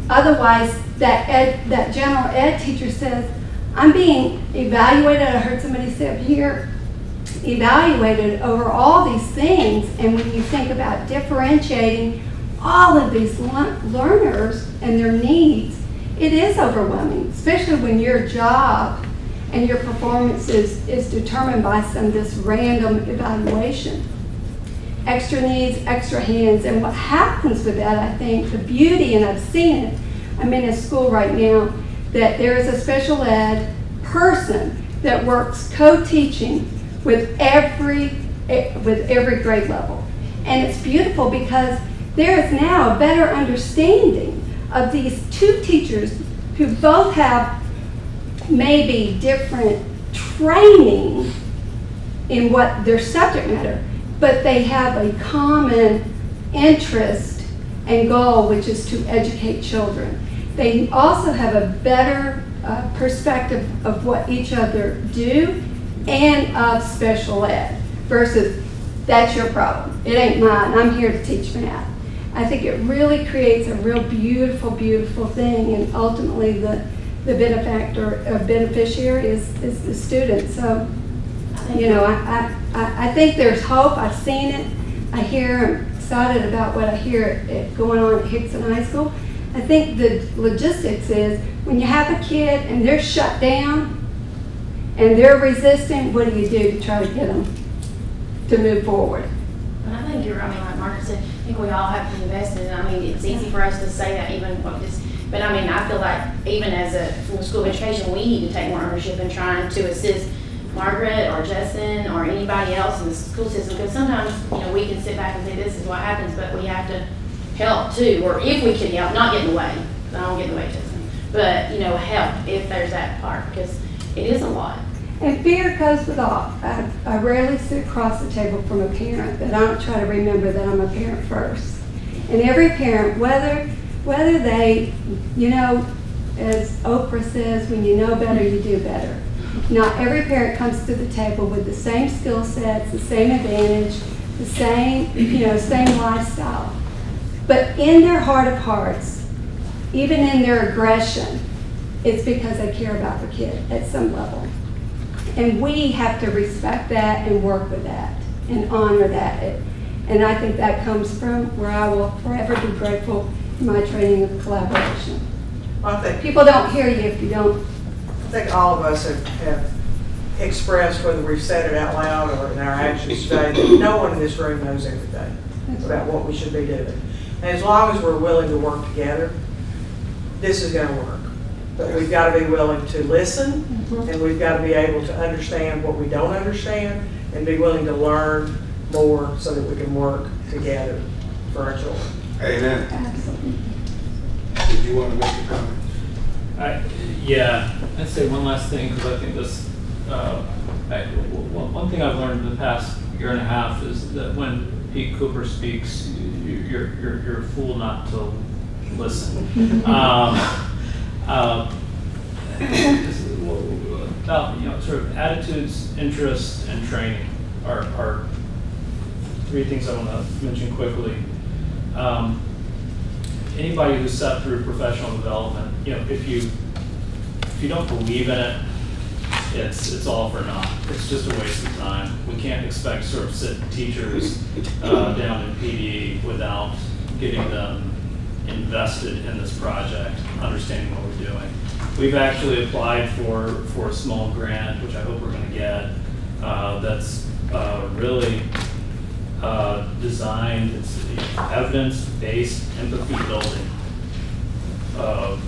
[SPEAKER 18] Otherwise, that general ed teacher says, I'm being evaluated, I heard somebody say here, evaluated over all these things, and when you think about differentiating all of these learners and their needs, it is overwhelming, especially when your job and your performance is determined by this random evaluation. Extra needs, extra hands, and what happens with that, I think, the beauty, and I've seen it, I'm in a school right now, that there is a special ed person that works co-teaching with every grade level. And it's beautiful because there is now a better understanding of these two teachers who both have maybe different training in what their subject matter, but they have a common interest and goal, which is to educate children. They also have a better perspective of what each other do and of special ed versus that's your problem. It ain't mine. I'm here to teach math. I think it really creates a real beautiful, beautiful thing, and ultimately the benefactor or beneficiary is the student. So, you know, I think there's hope. I've seen it. I hear, I'm excited about what I hear going on at Hickson High School. I think the logistics is when you have a kid and they're shut down and they're resistant, what do you do to try to get them to move forward?
[SPEAKER 12] And I think you're, I mean, like Margaret said, I think we all have to invest in it. I mean, it's easy for us to say that even what this, but I mean, I feel like even from the School of Education, we need to take more ownership in trying to assist Margaret or Justin or anybody else in the school system, because sometimes, you know, we can sit back and say this is what happens, but we have to help too, or if we can help, not get in the way. I don't get in the way, Justin, but you know, help if there's that part, because it is a lot.
[SPEAKER 18] And fear goes with all. I rarely sit across the table from a parent that I don't try to remember that I'm a parent first. And every parent, whether they, you know, as Oprah says, when you know better, you do better. Not every parent comes to the table with the same skill sets, the same advantage, the same, you know, same lifestyle. But in their heart of hearts, even in their aggression, it's because they care about the kid at some level. And we have to respect that and work with that and honor that. And I think that comes from where I will forever be grateful for my training of collaboration.
[SPEAKER 5] Well, I think
[SPEAKER 18] people don't hear you if you don't.
[SPEAKER 5] I think all of us have expressed, whether we've said it out loud or in our actions today, that no one in this room knows everything about what we should be doing. And as long as we're willing to work together, this is going to work. But we've got to be willing to listen, and we've got to be able to understand what we don't understand, and be willing to learn more so that we can work together for our children.
[SPEAKER 2] Amen.
[SPEAKER 18] Absolutely.
[SPEAKER 2] Did you want to make a comment?
[SPEAKER 4] Yeah, I'd say one last thing, because I think this, one thing I've learned in the past year and a half is that when Pete Cooper speaks, you're a fool not to listen. About, you know, sort of attitudes, interests, and training are three things I want to mention quickly. Anybody who's sat through professional development, you know, if you don't believe in it, it's all for naught. It's just a waste of time. We can't expect sort of sit teachers down in PD without getting them invested in this project, understanding what we're doing. We've actually applied for a small grant, which I hope we're going to get, that's really designed, it's evidence-based empathy building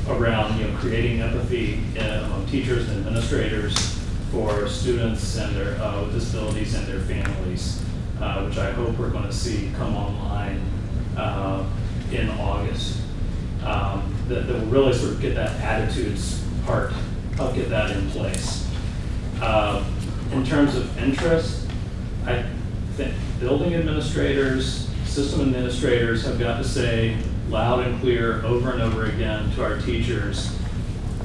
[SPEAKER 4] around, you know, creating empathy among teachers and administrators for students and their with disabilities and their families, which I hope we're going to see come online in August. That will really sort of get that attitudes part, help get that in place. In terms of interest, I think building administrators, system administrators have got to say loud and clear over and over again to our teachers,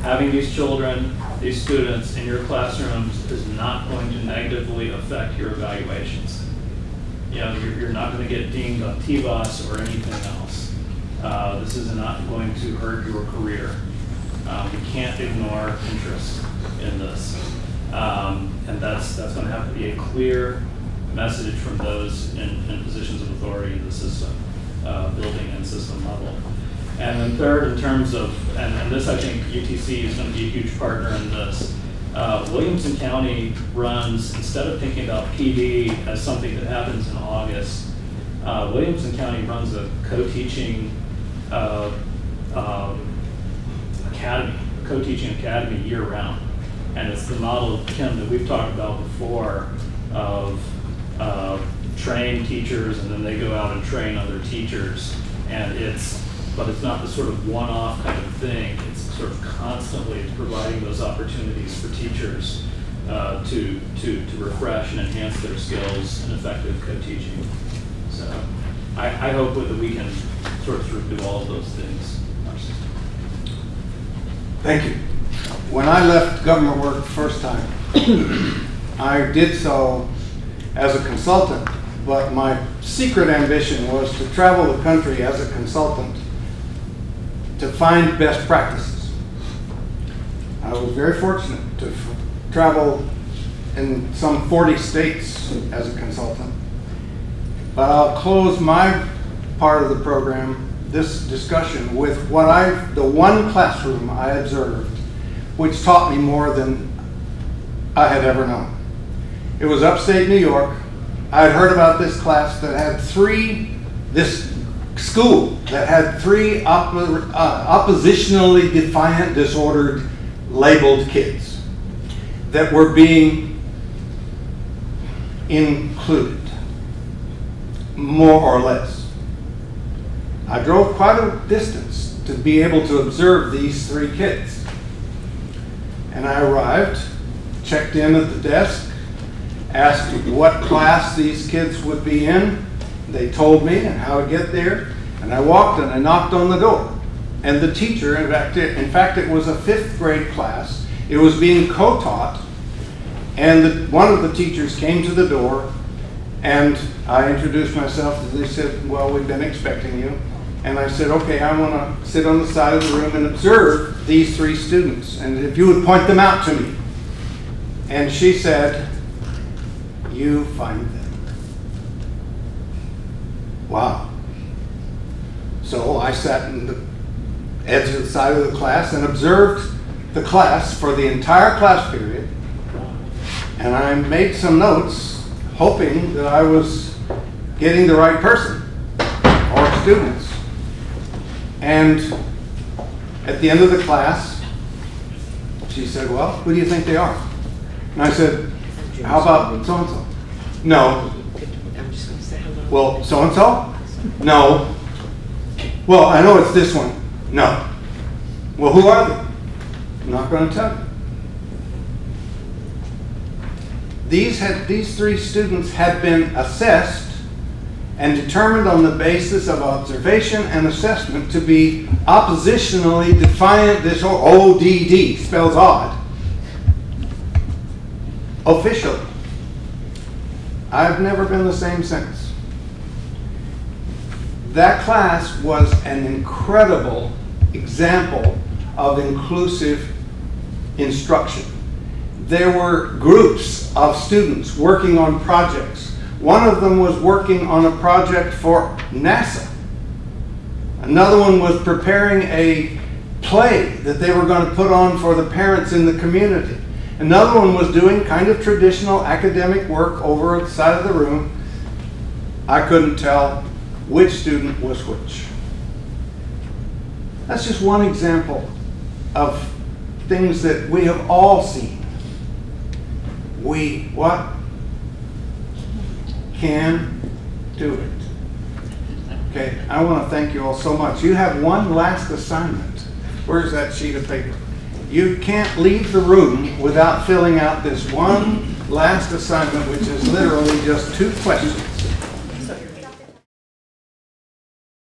[SPEAKER 4] having these children, these students in your classrooms is not going to negatively affect your evaluations. You know, you're not going to get dinged on TBOS or anything else. This is not going to hurt your career. We can't ignore interest in this. And that's going to have to be a clear message from those in positions of authority in the system, building and system level. And then third, in terms of, and this I think UTC is going to be a huge partner in this, Williamson County runs, instead of thinking about PD as something that happens in August, Williamson County runs a co-teaching academy, a co-teaching academy year-round. And it's the model, Kim, that we've talked about before of train teachers and then they go out and train other teachers. And but it's not the sort of one-off kind of thing. It's sort of constantly providing those opportunities for teachers to refresh and enhance their skills in effective co-teaching. So I hope that we can sort of do all of those things in our system.
[SPEAKER 2] Thank you. When I left government work the first time, I did so as a consultant, but my secret ambition was to travel the country as a consultant to find best practices. I was very fortunate to travel in some 40 states as a consultant. But I'll close my part of the program, this discussion, with the one classroom I observed, which taught me more than I had ever known. It was upstate New York. I had heard about this class that had this school that had three oppositionally defiant, disordered, labeled kids that were being included, more or less. I drove quite a distance to be able to observe these three kids. And I arrived, checked in at the desk, asked what class these kids would be in. They told me and how to get there. And I walked and I knocked on the door. And the teacher, in fact, it was a 5th grade class. It was being co-taught. And one of the teachers came to the door, and I introduced myself. And they said, well, we've been expecting you. And I said, okay, I want to sit on the side of the room and observe these three students. And if you would point them out to me. And she said, you find them. Wow. So I sat in the edge of the side of the class and observed the class for the entire class period. And I made some notes, hoping that I was getting the right person or students. And at the end of the class, she said, well, who do you think they are? And I said, how about so-and-so? No.
[SPEAKER 19] I'm just going to say hello.
[SPEAKER 2] Well, so-and-so? No. Well, I know it's this one. No. Well, who are they? I'm not going to tell you. These three students had been assessed and determined on the basis of observation and assessment to be oppositionally defiant, this whole ODD, spells odd, officially. I've never been the same since. That class was an incredible example of inclusive instruction. There were groups of students working on projects. One of them was working on a project for NASA. Another one was preparing a play that they were going to put on for the parents in the community. Another one was doing kind of traditional academic work over at the side of the room. I couldn't tell which student was which. That's just one example of things that we have all seen. We, what? Can do it. Okay, I want to thank you all so much. You have one last assignment. Where's that sheet of paper? You can't leave the room without filling out this one last assignment, which is literally just 2 questions.